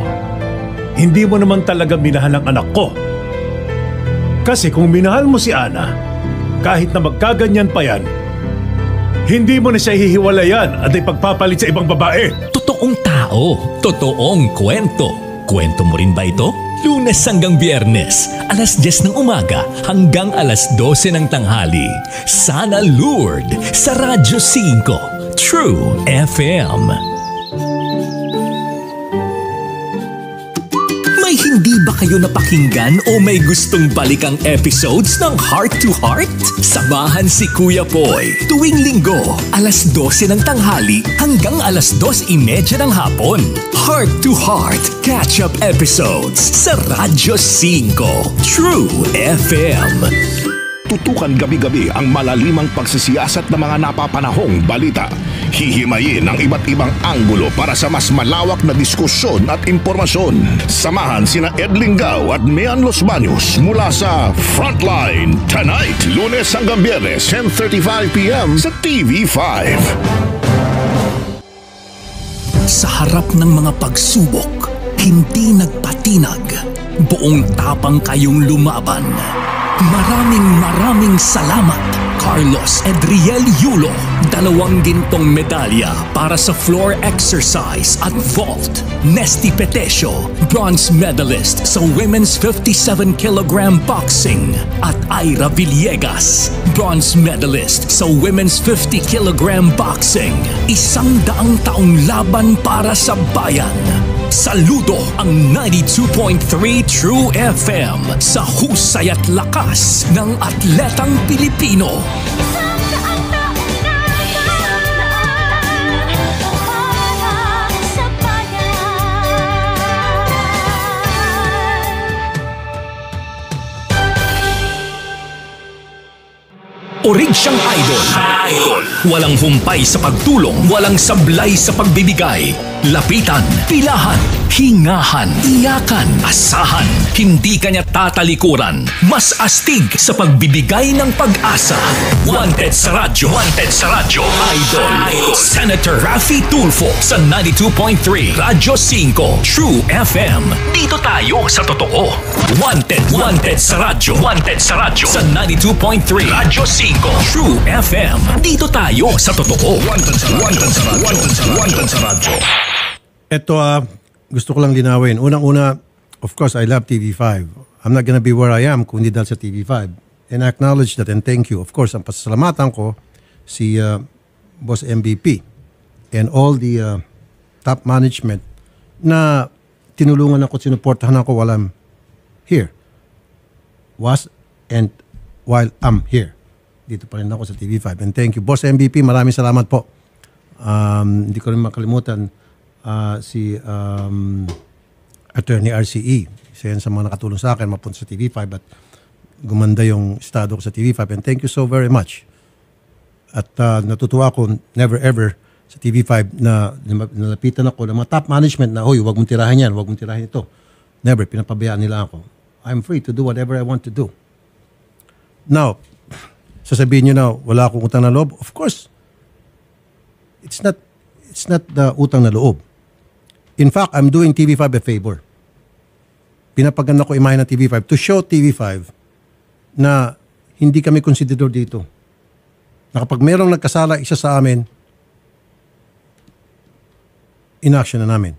hindi mo naman talaga minahal ang anak ko. Kasi kung minahal mo si Ana, kahit na magkaganyan pa yan, hindi mo na siya hihiwalayan at ipagpapalit sa ibang babae. Totoong tao, totoong kwento. Kwento mo rin ba ito? Lunes hanggang Biyernes, alas 10 ng umaga hanggang alas 12 ng tanghali. Sana Lord sa Radyo 5, True FM. May hindi ba kayo napakinggan o may gustong balikang episodes ng Heart to Heart? Samahan si Kuya Poy tuwing linggo, alas 12 ng tanghali hanggang alas 2:30 ng hapon. Heart to Heart catch-up episodes sa Radyo 5, True FM. Tutukan gabi-gabi ang malalimang pagsisiyasat ng mga napapanahong balita. Hihimayin ang iba't ibang anggulo para sa mas malawak na diskusyon at impormasyon. Samahan sina Ed Lingao at Mian Los Baños mula sa Frontline tonight, Lunes hanggang Biyernes, 10:35 p.m. sa TV5. Sa harap ng mga pagsubok, hindi nagpatinag. Buong tapang kayong lumaban. Maraming salamat, Carlos Edriel Yulo, 2 gintong medalya para sa floor exercise at vault. Nesty Petesio, bronze medalist sa women's 57 kg boxing. At Ira Villegas, bronze medalist sa women's 50 kg boxing. 100 taong laban para sa bayan. Saludo ang 92.3 True FM sa husay at lakas ng atletang Pilipino. Orig siyang idol. Walang humpay sa pagtulong, walang sablay sa pagbibigay. Lapitan, pilahan, hingahan, iyakan, asahan. Hindi kanya tatalikuran. Mas astig sa pagbibigay ng pag-asa. Wanted sa radyo. Wanted sa radyo. Idol. Senator Raffy Tulfo sa 92.3 Radyo 5 True FM. Dito tayo sa totoo. Wanted. Wanted sa radyo. Wanted sa radyo sa 92.3 Radyo 5 True FM. Dito tayo sa totoo. Wanted sa radyo. Wanted sa radyo. Wanted sa radyo. Ito, gusto ko lang linawin. Unang-una, of course, I love TV5. I'm not gonna be where I am kung hindi dahil sa TV5. And I acknowledge that and thank you. Of course, ang pasasalamatan ko si Boss MVP and all the top management na tinulungan ako, sinuportahan ako while I'm here. And while I'm here. Dito pa rin ako sa TV5. And thank you. Boss MVP, maraming salamat po. Hindi ko rin makalimutan si Attorney RCE. Isa yan sa mga nakatulong sa akin mapunta sa TV5 at gumanda yung estado ko sa TV5. And thank you so very much. At natutuwa ako never ever sa TV5 na nalapitan ako ng mga top management na, hoy, huwag mong tirahan yan, huwag mong tirahan ito. Never, pinapabayaan nila ako. I'm free to do whatever I want to do. Now, sasabihin nyo na wala akong utang na loob. Of course, it's not the utang na loob. In fact, I'm doing TV5 a favor. Pinapaganda ko imahe ng TV5 to show TV5 na hindi kami konsidador dito. Na kapag merong nagkasala isa sa amin, inaction na namin.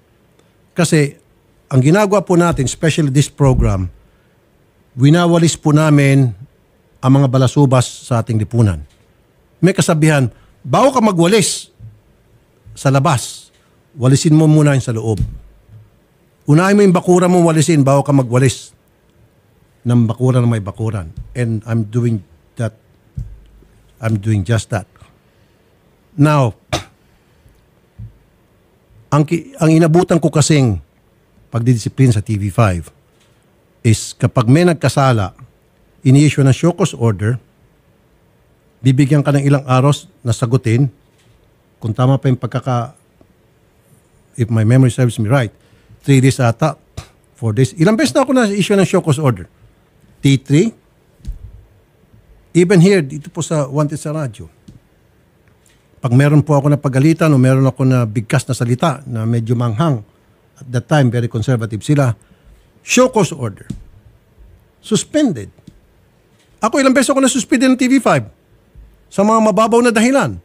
Kasi ang ginagawa po natin, especially this program, winawalis po namin ang mga balasubas sa ating lipunan. May kasabihan, bago ka magwalis sa labas, walisin mo muna yung sa loob. Unahin mo yung bakura mo walisin bago ka magwalis ng bakura na may bakuran. And I'm doing that. I'm doing just that. Now, ang inabutan ko kasing pagdidisiplina sa TV5 is kapag may nagkasala, ini-issue ng show cause order, bibigyan ka ng ilang araw na sagutin. Kung tama pa yung if my memory serves me right, 3 days ata, 4 days. Ilang beses na ako na-issue ng show cause order? T3? Even here, dito po sa Wanted sa Radyo. Pag meron po ako na pagalitan o meron ako na bigkas na salita na medyo manghang, at that time, very conservative sila, show cause order. Suspended. Ako ilang beses ako na-suspended ng TV5 sa mga mababaw na dahilan.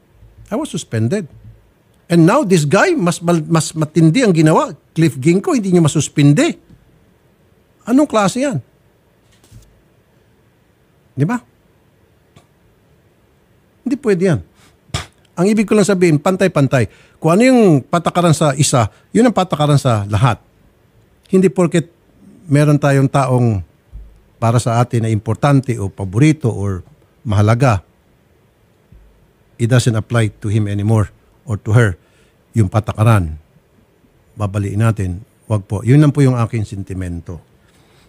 I was suspended. And now this guy, mas matindi ang ginawa. Cliff Ginko, hindi niya masuspinde. Anong klase yan? Di ba? Hindi pwede yan. Ang ibig ko lang sabihin, pantay-pantay. Kung ano yung patakaran sa isa, yun ang patakaran sa lahat. Hindi porket meron tayong taong para sa atin na importante o paborito or mahalaga, it doesn't apply to him anymore or to her yung patakaran. Babaliin natin. Wag po. Yun lang po yung aking sentimento.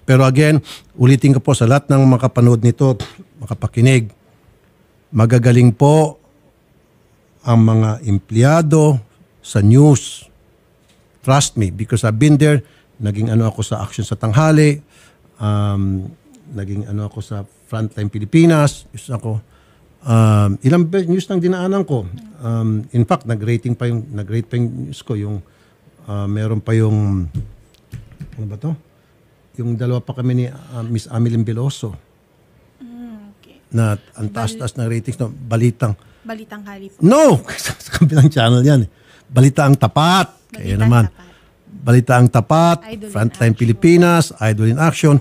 Pero again, ulitin ko po sa lahat ng makapanood nito, makapakinig, magagaling po ang mga empleyado sa news. Trust me, because I've been there. Naging ano ako sa Action sa Tanghali. Naging ano ako sa Frontline Pilipinas. Ilang news nang dinaanan ko. In fact, nag-rate pa yung news ko. Yung, meron pa yung, ano ba to? Yung dalawa pa kami ni Miss Ameline Veloso. na ang taas-taas ng ratings, no? Balitang Hali po. No! Sa kabilang channel yan. Balita ang Tapat. Kaya naman. Balita ang Tapat, Frontline Pilipinas, Idol in Action.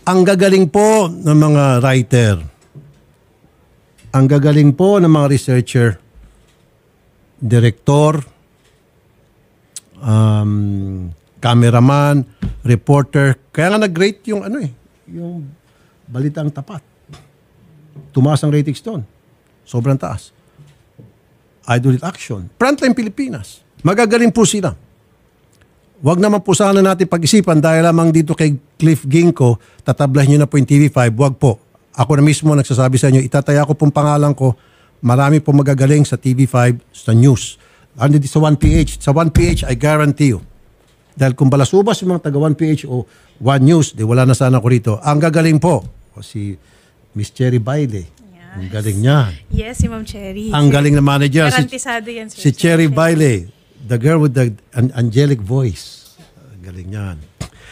Ang gagaling po ng mga writer. Ang gagaling po ng mga researcher, director, cameraman, reporter. Kaya nga nag-rate yung yung Balita ang Tapat. Tumaas ang ratings doon. Sobrang taas. Idol in Action. Frontline Pilipinas. Magagaling po sila. Huwag naman po sana natin pag-isipan dahil lamang dito kay Cliff Ginko, tatablahin nyo na po yung TV5. Huwag po. Ako na mismo nagsasabi sa inyo, itataya ko pong pangalan ko. Marami po magagaling sa TV5 sa news. Ano sa 1PH? Sa 1PH, I guarantee you. Dahil kung balasubas yung mga taga 1PH o 1 News, di wala na sana ako rito. Ang gagaling po, si Miss Cherry Baile. Ang galing niya. Yes, si Ma'am Cherry. Ang galing na manager. Garantisado yan, si Cherry Baile, the girl with the angelic voice. Ang galing niyan.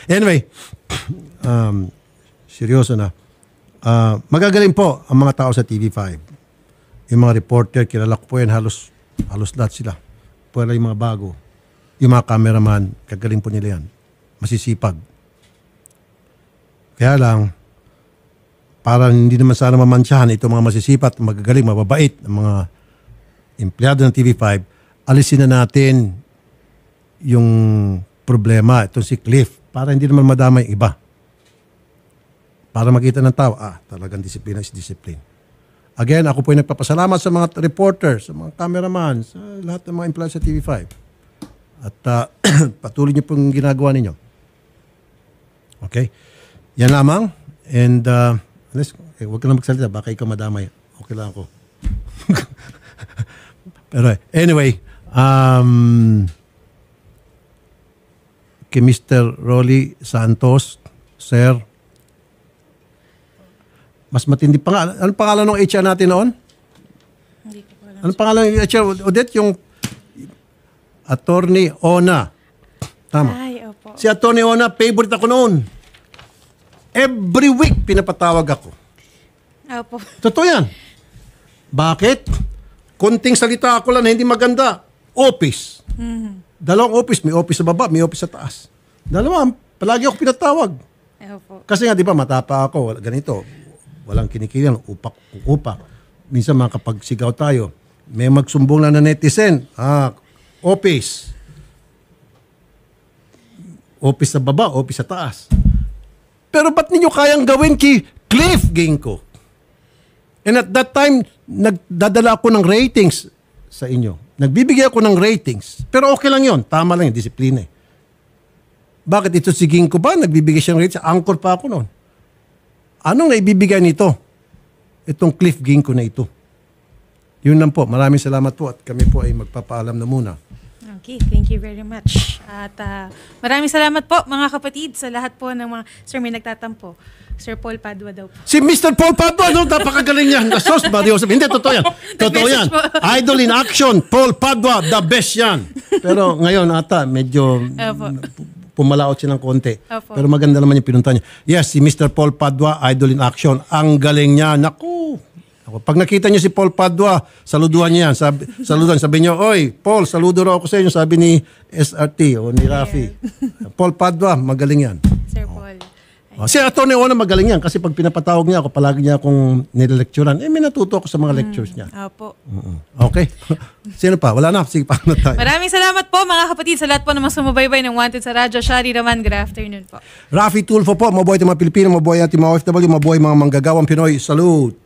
Anyway, seryoso na. Magagaling po ang mga tao sa TV5. Yung mga reporter, kilala ko po yan, halos lahat sila. Pwede yung mga bago. Yung mga cameraman, kagaling po nila yan. Masisipag. Kaya lang, para hindi naman sana mamansyahan itong mga masisipat, magagaling, mababait ng mga empleyado ng TV5, alisin na natin yung problema, itong si Cliff, para hindi naman madama yung iba. Para makita ng tao, talagang disiplina is discipline. Again, ako po ay nagpapasalamat sa mga reporters, sa mga cameraman, sa lahat ng mga empleyado sa TV5. At patuloy niyo pong ginagawa ninyo. Okay? Yan lamang. And huwag ka na magsalita, baka ikaw madamay. Okay lang ako. Pero anyway, kay Mr. Rolly Santos, Sir, mas matindi pa nga. Anong pangalan ng HR natin noon? Hindi ko alam. Anong pangalan ng HR? Odette, yung Attorney Ona. Tama. Ay, opo. Si Attorney Ona, favorite ako noon. Every week, pinapatawag ako. Opo. Totoo yan. Bakit? Konting salita ako lang na hindi maganda. Office. Dalawang office. May office sa baba, may office sa taas. Dalawa, palagi ako pinatawag. Opo. Kasi nga, di ba, matapa ako. Ganito. Walang kinikilang. Upak. Minsan makapagsigaw tayo. May magsumbong lang na netizen. Office. Office sa baba, office sa taas. Pero ba't ninyo kayang gawin kay Cliff Ginko? And at that time, nagdadala ako ng ratings sa inyo. Nagbibigay ako ng ratings. Pero okay lang yon, tama lang yung disiplina. Bakit ito si Ginko ba? Nagbibigay siyang ratings. Anchor pa ako noon. Anong naibibigay nito? Itong Cliff Ginko na ito. Yun lang po. Maraming salamat po at kami po ay magpapaalam na muna. Okay, thank you very much. At maraming salamat po mga kapatid sa lahat po ng mga... Sir, may nagtatampo. Sir Paul Padua daw po. Si Mr. Paul Padua, napakagaling niyan. Sos, Mario. Hindi, totoo yan. Totoo yan. Idol in Action, Paul Padua, the best yan. Pero ngayon ata, medyo pumalaot siya ng konti. Pero maganda naman yung pinunta niya. Yes, si Mr. Paul Padua, Idol in Action. Ang galing niya. Naku. Pag nakita niyo si Paul Padua, saluduhan niya yan. Sabi niyo, oy, Paul, saludo raw ako sa inyo. Sabi ni SRT o ni Rafi. Paul Padua, magaling yan. Sir Paul. Si Atty. Ona magaling yan kasi pag pinapatawag niya ako, palagi niya akong nilalekturan. May natuto ako sa mga lectures niya. Opo. Okay. Sino pa? Wala na. Sige, paano tayo? Maraming salamat po mga kapatid sa lahat po na sumubaybay ng Wanted sa Radyo. Shari Raman, good afternoon po. Rafi Tulfo po. Mabuhay ng mga Pilipino, mabuhay natin mga OFW, mabuhay mga manggagawang Pinoy. Salute!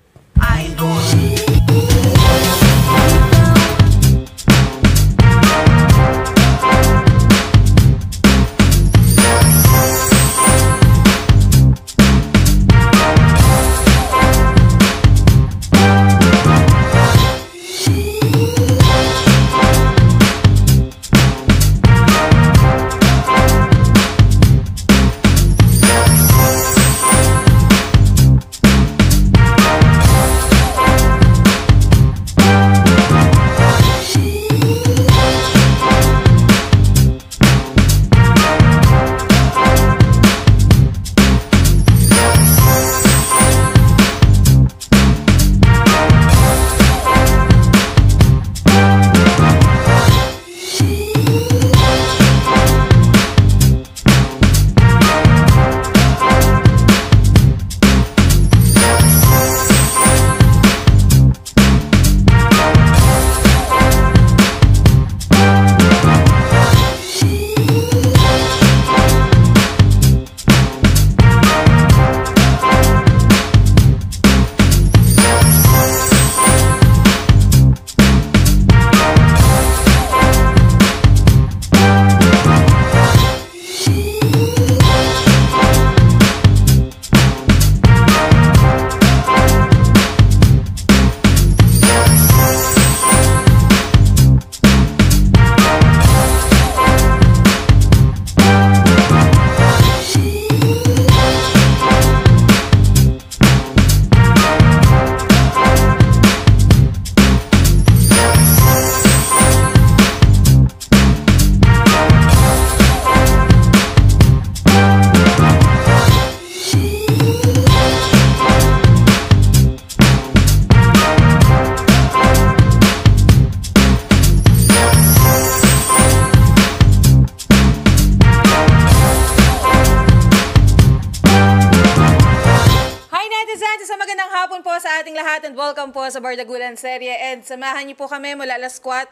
welcome po sa Bardagulan Serye. And samahan niyo po kami mula alas 4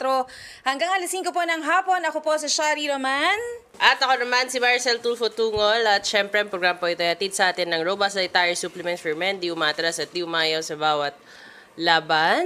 hanggang alas 5 po ng hapon. Ako po si Shari Roman. At ako naman si Maricel Tulfo Tungol. At syempre, ang program po ito ay atid sa atin ng Robust Dietary Supplements for Men. Di umatras at di umayaw sa bawat laban.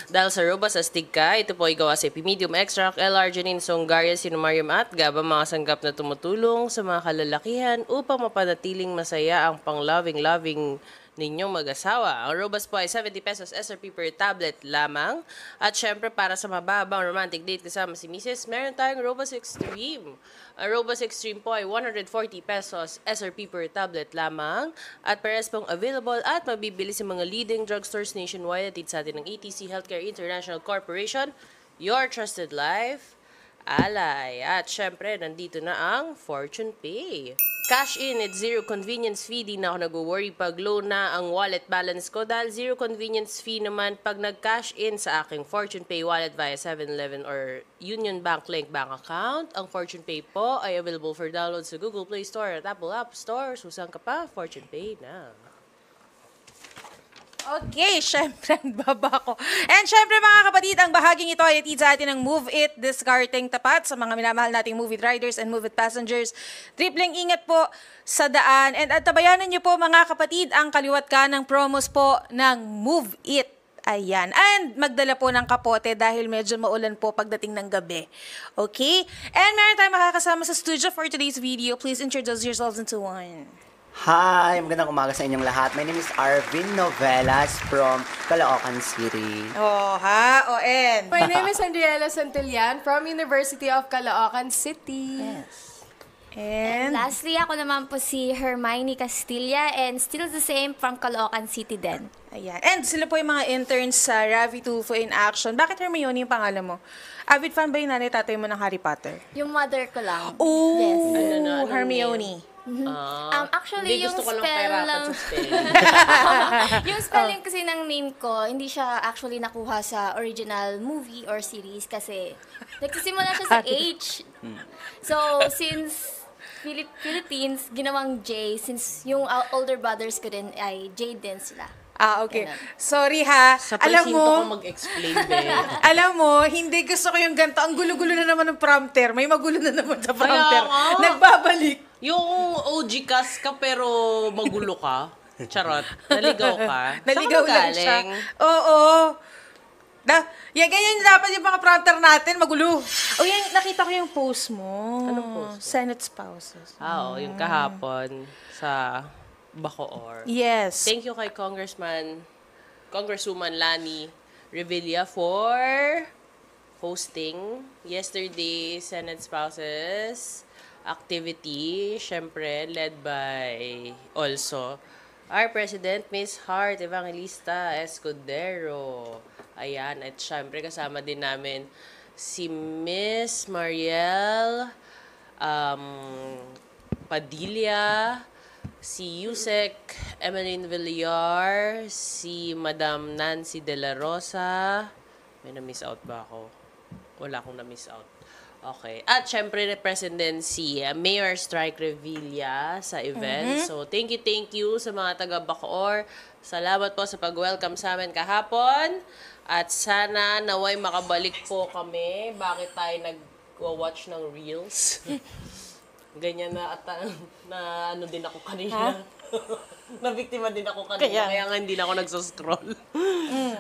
Dahil sa Robust Astig ka, ito po ay gawa sa Epimedium Extract, L-Arginine, Songaria, Sinumarium at GABA, mga sanggap na tumutulong sa mga kalalakihan upang mapanatiling masaya ang pang-loving ninyong mag-asawa. Ang Robust po ay 70 pesos SRP per tablet lamang. At syempre, para sa mababang romantic date kasama si Mrs., meron tayong Robust Extreme. Ang Robust Extreme po ay 140 pesos SRP per tablet lamang. At pares pong available at mabibili sa mga leading drugstores nationwide. Atid sa atin ng ATC Healthcare International Corporation, your trusted life ally. At syempre, nandito na ang Fortune Pay. Cash in at zero convenience fee. Di na ako nag-worry pag low na ang wallet balance ko dahil zero convenience fee naman pag nag-cash in sa aking Fortune Pay wallet via 7-Eleven or Union Bank Link bank account. Ang Fortune Pay po ay available for download sa Google Play Store at Apple App Store. Susan ka pa, Fortune Pay na. Okay, syempre, ang baba ko. And syempre mga kapatid, ang bahaging ito ay atid sa atin ng Move It, discarding tapat sa mga minamahal nating Move It riders and Move It passengers. Tripling ingat po sa daan. And at tabayanan niyo po mga kapatid ang kaliwat ka ng promos po ng Move It. Ayan. And magdala po ng kapote dahil medyo maulan po pagdating ng gabi. Okay? And meron tayong makakasama sa studio for today's video. Please introduce yourselves into one. Hi! Magandang umaga sa inyong lahat. My name is Arvin Novelas from Caloocan City. Oh, ha? O-en. My name is Andriela Santillan from University of Caloocan City. Yes. And lastly, ako naman po si Hermione Castilla and still the same from Caloocan City din. Ayan. And sila po yung mga interns sa Ravi Tulfo in Action. Bakit Hermione yung pangalan mo? Avid fan ba yung nanay tatay mo ng Harry Potter? Yung mother ko lang. Oh, yes. Hermione. Actually, yung gusto ko lang spell pahirapan sa spelling. yung spelling kasi ng name ko, hindi siya actually nakuha sa original movie or series kasi nagsisimula siya sa H. So, since Philippines, ginawang J, since yung older brothers ko din ay J din sila. Okay. Sorry ha. Alam mo, ko mag-explain din. Alam mo, hindi gusto ko yung ganito. Ang gulo-gulo na naman ng prompter. May magulo na naman sa prompter. Nagbabalik. Yung OG cast ka pero magulo ka. Charot. Naligaw ka. Naligaw lang siya. Oo. Yan, ganyan dapat yung mga prompter natin, magulo. Yan, nakita ko yung post mo. Anong post? Senate spouses. Oo, yung kahapon sa Bacoor. Yes. Thank you kay Congresswoman Lani Revilla for hosting yesterday Senate Spouses activity, syempre led by also our President, Miss Heart Evangelista Escudero. Ayan, at syempre kasama din namin si Miss Mariel Padilla, si Yusek Emeline Villar, si Madam Nancy De La Rosa. May na-miss out ba ako? Wala akong na-miss out. Okay. At syempre, represent din si Mayor Strike Revilla sa event. So, thank you sa mga taga-Bacoor. Salamat po sa pag-welcome sa amin kahapon. At sana naway makabalik po kami. Bakit tayo nag-watch ng Reels? Ganyan na ano din ako kanina. Nabiktima din ako kanina. Kaya nga hindi na ako nagsoscroll.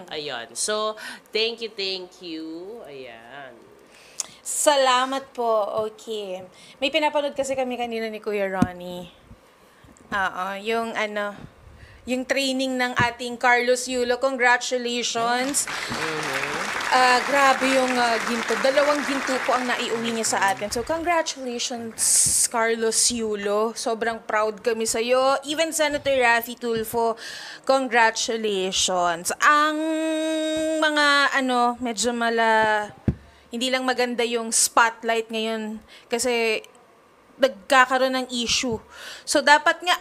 Ayun. So, thank you. Ayan. Salamat po. Okay. May pinapanood kasi kami kanina ni Kuya Ronnie. Yung training ng ating Carlos Yulo. Congratulations. Grabe yung ginto. 2 ginto po ang naiuwi niya sa atin. So, congratulations, Carlos Yulo. Sobrang proud kami sa'yo. Even Senator Rafi Tulfo, congratulations. Ang mga, medyo hindi lang maganda yung spotlight ngayon kasi nagkakaroon ng issue. So, dapat nga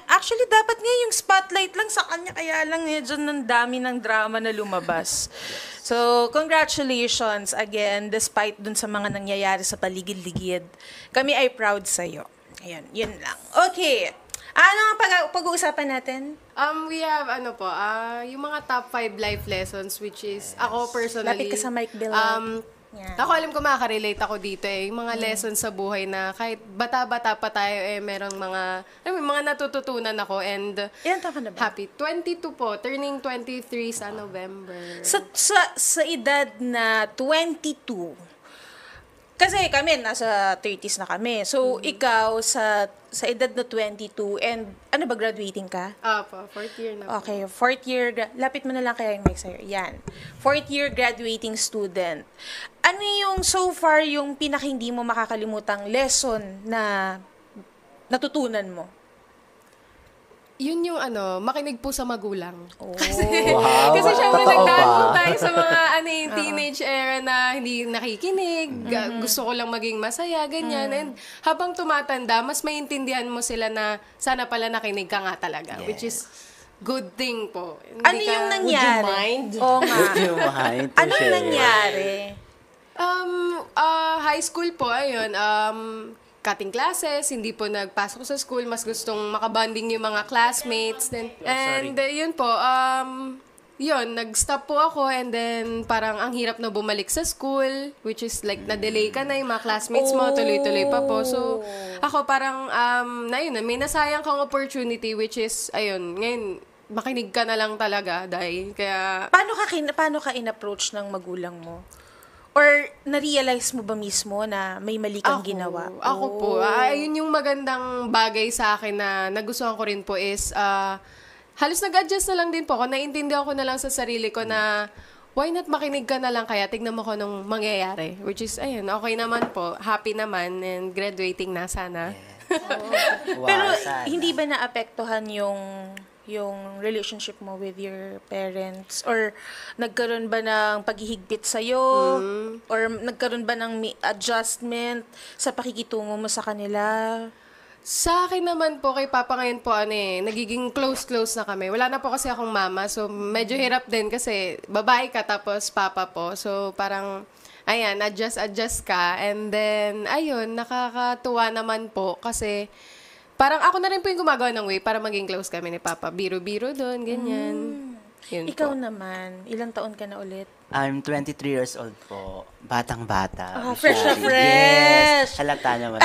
yung spotlight lang sa kanya, kaya lang medyo ng dami ng drama na lumabas. So, congratulations again, despite dun sa mga nangyayari sa paligid-ligid. Kami ay proud sa'yo. Ayan, yun lang. Okay. Ano ang pag-uusapan natin? We have yung mga top 5 life lessons, which is ako personally. Lapit ka sa mic, Bill. Ako alam ko makaka-relate ako dito yung mga lessons sa buhay na kahit bata-bata pa tayo merong mga natututunan ako and ilan taon ka na ba? Happy 22 po, turning 23 sa November. Sa edad na 22, kasi kami nasa 30s na kami. So ikaw sa edad na 22 and ano ba, graduating ka? Opo, 4th year na po. Okay, 4th year, lapit mo na lang kaya yung mic sa'yo. Yan. 4th year graduating student. Ano yung so far yung hindi mo makakalimutang lesson na natutunan mo? Yun yung makinig po sa magulang. Kasi Totoo syempre nagdaan po ba? tayo sa mga teenage era na hindi nakikinig, gusto ko lang maging masaya, ganyan. And habang tumatanda, mas maintindihan mo sila na sana pala nakinig ka nga talaga, which is good thing po. Ano yung nangyari? Would you mind? Oo nga. Would you mind? Anong nangyari? High school po, ayun, cutting classes, hindi po nagpasok sa school, mas gustong makabanding yung mga classmates. And yun po, nag-stop po ako and then parang ang hirap na bumalik sa school, which is like na-delay ka na yung mga classmates mo, tuloy-tuloy pa po. So, ako parang, may nasayang kang opportunity, which is, ngayon, makinig ka na lang talaga dahil kaya... Paano ka in-approach ng magulang mo? Or na-realize mo ba mismo na may mali kang ginawa? Ako po. Yun yung magandang bagay sa akin na nagustuhan ko rin po is halos nag-adjust na lang din po ako. Naiintindihan ko na lang sa sarili ko na why not makinig ka na lang kaya tignan mo ko nung mangyayari. Which is, okay naman po. Happy naman and graduating na sana. Pero hindi ba naapektuhan yung relationship mo with your parents? Or nagkaroon ba ng paghihigpit sa'yo? Or nagkaroon ba ng adjustment sa pakikitungo mo sa kanila? Sa akin naman po, kay Papa ngayon po, nagiging close na kami. Wala na po kasi akong mama, so medyo hirap din kasi babae ka tapos Papa po. So parang, adjust ka. And then, nakakatuwa naman po kasi parang ako na rin po yung gumagawa ng way para maging close kami ni Papa. Biro-biro doon, ganyan. Yun Ikaw po. naman, ilang taon ka na ulit? I'm 23 years old po. Batang-bata. Fresh na fresh! Yes. Halata naman.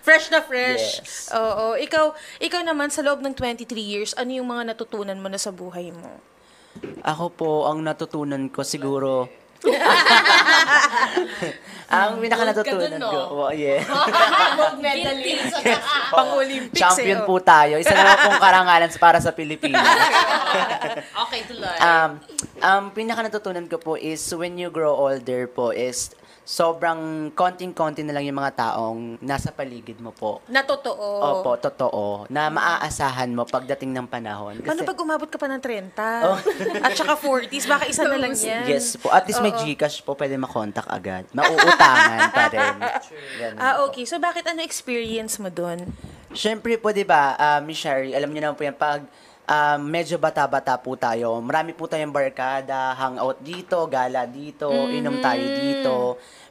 Fresh na fresh. Yes. Oo. Ikaw naman, sa loob ng 23 years, ano yung mga natutunan mo na sa buhay mo? Ako po, ang natutunan ko siguro... ang pinaka natutunan ko. Gold medalist. Pang-Olympics. Champion po tayo. Isa na pong karangalan para sa Pilipinas. Okay, tuloy. Ang pinaka natutunan ko po is when you grow older po is sobrang konting-konti na lang yung mga taong nasa paligid mo po. Na totoo. Opo, totoo. Na maaasahan mo pagdating ng panahon. Paano pag umabot ka pa ng 30? At saka 40s, baka isa na lang yan. Yes po. At least may GCash po, pwede makontak agad. Mauutangan pa rin. Okay. So bakit ano experience mo dun? Siyempre po, di ba, Miss Sherry, alam niyo naman po yan, pag medyo bata-bata po tayo, marami po tayong barkada, hangout dito, gala dito, inom tayo dito.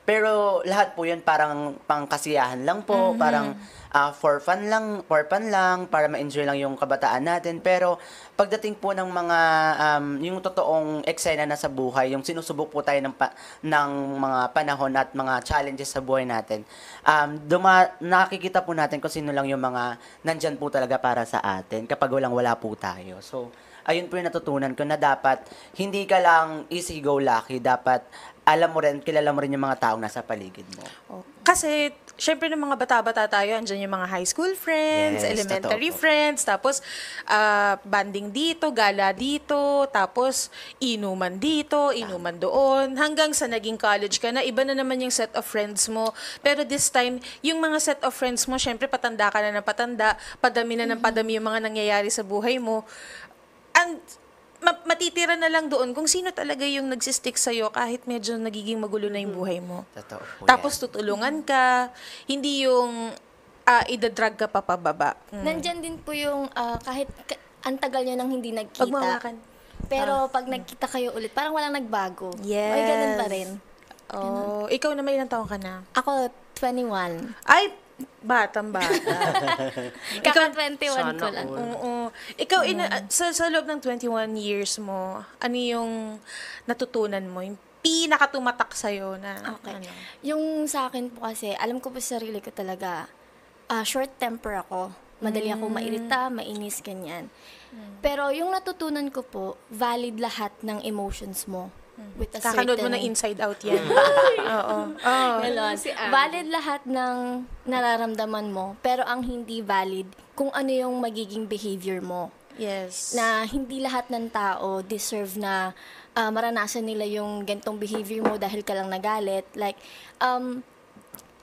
Pero lahat po yun parang pangkasiyahan lang po, parang for fun lang, para ma-enjoy lang yung kabataan natin. Pero pagdating po ng mga, yung totoong eksena na sa buhay, yung sinusubok po tayo ng mga panahon at mga challenges sa buhay natin, nakikita po natin kung sino lang yung mga nandyan po talaga para sa atin kapag wala po tayo. So, ayun po yung natutunan ko na dapat hindi ka lang easy go lucky, dapat alam mo rin, kilala mo rin yung mga taong nasa paligid mo. Kasi, syempre ng mga bata-bata tayo, andyan yung mga high school friends, elementary friends, tapos banding dito, gala dito, tapos inuman dito, inuman doon, hanggang sa naging college ka na, iba na naman yung set of friends mo. Pero this time, yung mga set of friends mo, syempre patanda ka na ng patanda, padami na ng padami yung mga nangyayari sa buhay mo. And matitira na lang doon kung sino talaga yung nagsistick sa'yo kahit medyo nagiging magulo na yung buhay mo. Totoo po Tapos tutulungan ka, hindi yung idadrag ka pa pababa. Nandyan din po yung kahit ang tagal nyo nang hindi nagkita. Pagmawakan. Pero pag nagkita kayo ulit, parang walang nagbago. Yes. May ganun pa rin. Ikaw na may ilang taon ka na? Ako, 21. Ay, Batang-bata. Kaka-21 ko lang. Oo. Ikaw, sa loob ng 21 years mo, ano yung natutunan mo? Yung pinakatumatak sa'yo na Okay. ano? Yung sa akin po kasi, alam ko po sa sarili ko talaga, short temper ako. Madali ako mairita, mainis, ganyan. Pero yung natutunan ko po, valid lahat ng emotions mo. With a Kakanood mo certain... na Inside Out yan. Oo. Ganon. Valid lahat ng nararamdaman mo, pero ang hindi valid, kung ano yung magiging behavior mo. Yes. Na hindi lahat ng tao deserve na maranasan nila yung gantong behavior mo dahil ka lang nagalit. Like,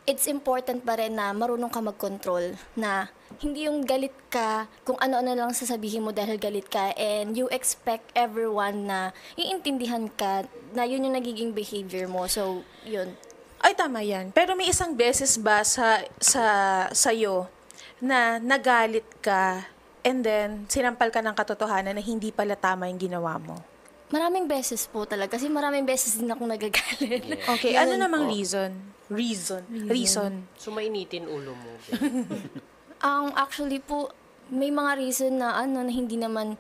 it's important pa rin na marunong ka mag-control, na hindi yung galit ka kung ano-ano lang sasabihin mo dahil galit ka, and you expect everyone na iintindihan ka na yun yung nagiging behavior mo. So, yun. Ay, tama yan. Pero may isang beses ba sa'yo na nagalit ka and then sinampal ka ng katotohanan na hindi pala tama yung ginawa mo? Maraming beses po talaga. Kasi maraming beses din akong nagagalit. Okay, ano namang reason? Reason. So, mainitin ulo mo. Actually po, may mga reason na na hindi naman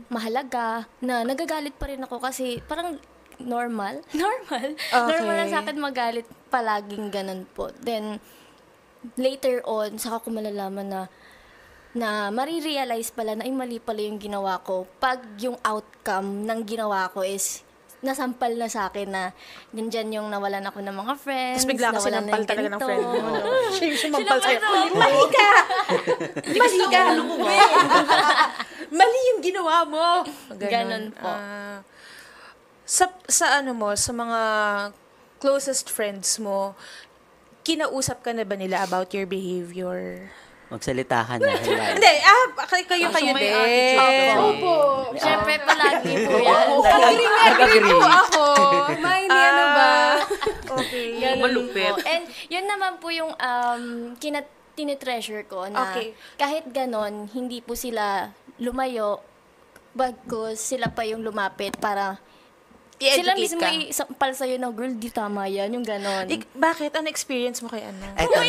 mahalaga, na nagagalit pa rin ako kasi parang normal. Okay. Normal na sa akin magalit palaging ganun po. Then, later on, saka ko malalaman na marirealize pala na mali pala yung ginawa ko pag yung outcome ng ginawa ko is nasampal na sa akin na nandyan yung nawalan ako ng mga friends. Tapos bigla ka sinampal talaga ng friend mo. Siya yung sumampal sa'yo. Mali ka! Mali ka! Mali yung ginawa mo! Ganon po. Sa ano mo, sa mga closest friends mo, kinausap ka na ba nila about your behavior? Magsalitahan na. Hindi, kayo din. Opo. Siyempre, palagi po yan. Nag-agree po ako. Hindi ano ba? Okay. Malupit. And yun naman po yung tinitreasure ko na kahit ganon, hindi po sila lumayo, bagkus sila pa yung lumapit para sila mismo isampal sa'yo na, girl, di tama yan, yung ganon. Bakit? Ano experience mo kay Ana? Ito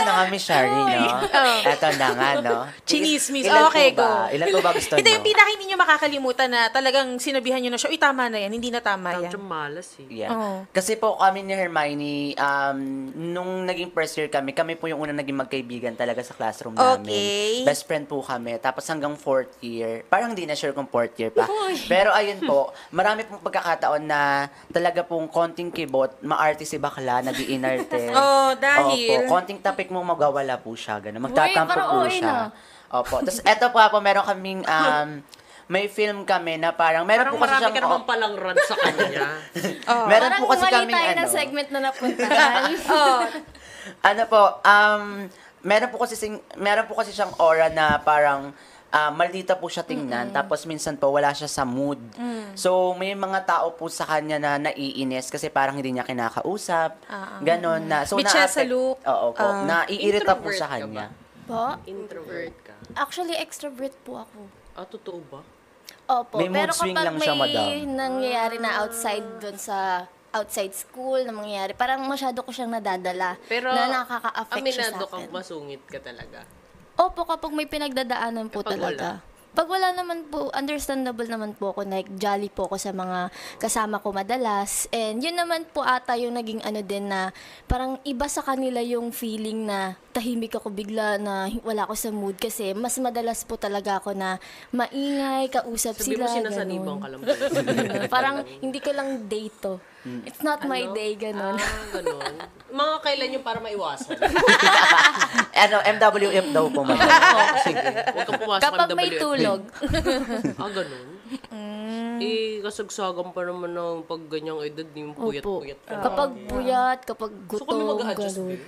na nga, Miss Shari, no? Ito na nga, no? Chinismis. Ilan Okay, po go. ba? Ilan po ba gusto Ito nyo? yung pinaka hindi nyo makakalimutan na talagang sinabihan nyo na siya, tama na yan, hindi na tama yan. Malas eh. Yeah. Kasi po kami ni Hermione, nung naging first year kami po yung unang naging magkaibigan talaga sa classroom namin. Best friend po kami. Tapos hanggang fourth year, parang hindi na sure kung fourth year pa. Pero ayun po, marami pong pagkakataon na talaga pong konting kibot, maarte si bakla, nag-iinarte. Dahil? Opo, konting topic mo magawala po siya, gano'n. Magtatampo po siya. Na. Opo. Tapos eto po, meron kaming, may film kami na parang, meron po kasi marami siyang... ka naman palang run sa kanya. Meron po kasi kaming, kaming, tayo ng segment na napuntahan. Meron po kasi siyang aura na parang, maldita po siya tingnan, tapos minsan po wala siya sa mood. So, may mga tao po sa kanya na naiinis kasi parang hindi niya kinakausap. Ganon na. So, Bitches sa look. Oo po. Naiirita po sa kanya. Po? Introvert ka. Actually, extrovert po ako. Totoo ba? Opo. May mood pero swing kapag lang siya, madam. may nangyayari na outside dun sa outside school na mangyayari, parang masyado ko siyang nadadala. Pero, na nakaka-affect siya sa aminado akin. kang masungit ka talaga. Opo, kapag may pinagdadaanan po talaga. Pag wala naman po, understandable naman po ako, like jolly po ako sa mga kasama ko madalas. And yun naman po ata yung naging din na parang iba sa kanila yung feeling na tahimik ako bigla na wala ako sa mood kasi mas madalas po talaga ako na maingay, kausap Sabi sila. mo sinasanibang ka lang ba? Parang hindi ko lang day to. It's not my day, ganon. Ganon. Mga kailan yung para maiwasan? MWF daw po, madam. Sige. Huwag kang pumasok Kapag ng may WF. tulog. Ganon. Kasagsagan pa naman ng pag ganyang edad, yung puyat-puyat ka. Kapag puyat, kapag gutom, kami mag-a-adjust ganun.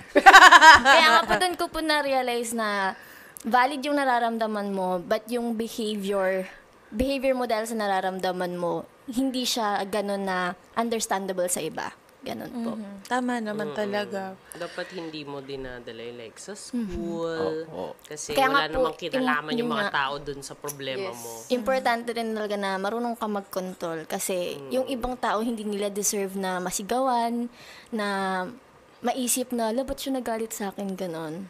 Kaya nga po doon ko po na-realize na valid yung nararamdaman mo, but yung behavior mo dahil sa nararamdaman mo, hindi siya ganun na understandable sa iba. Ganun po. Tama naman talaga. Dapat hindi mo dinadala like sa school. Kasi Kaya wala nga po, namang kinalaman yung mga nga. tao dun sa problema mo. Importante rin talaga na marunong ka mag-control kasi yung ibang tao hindi nila deserve na masigawan, na maisip na, ba't siya nagalit sa akin, ganon.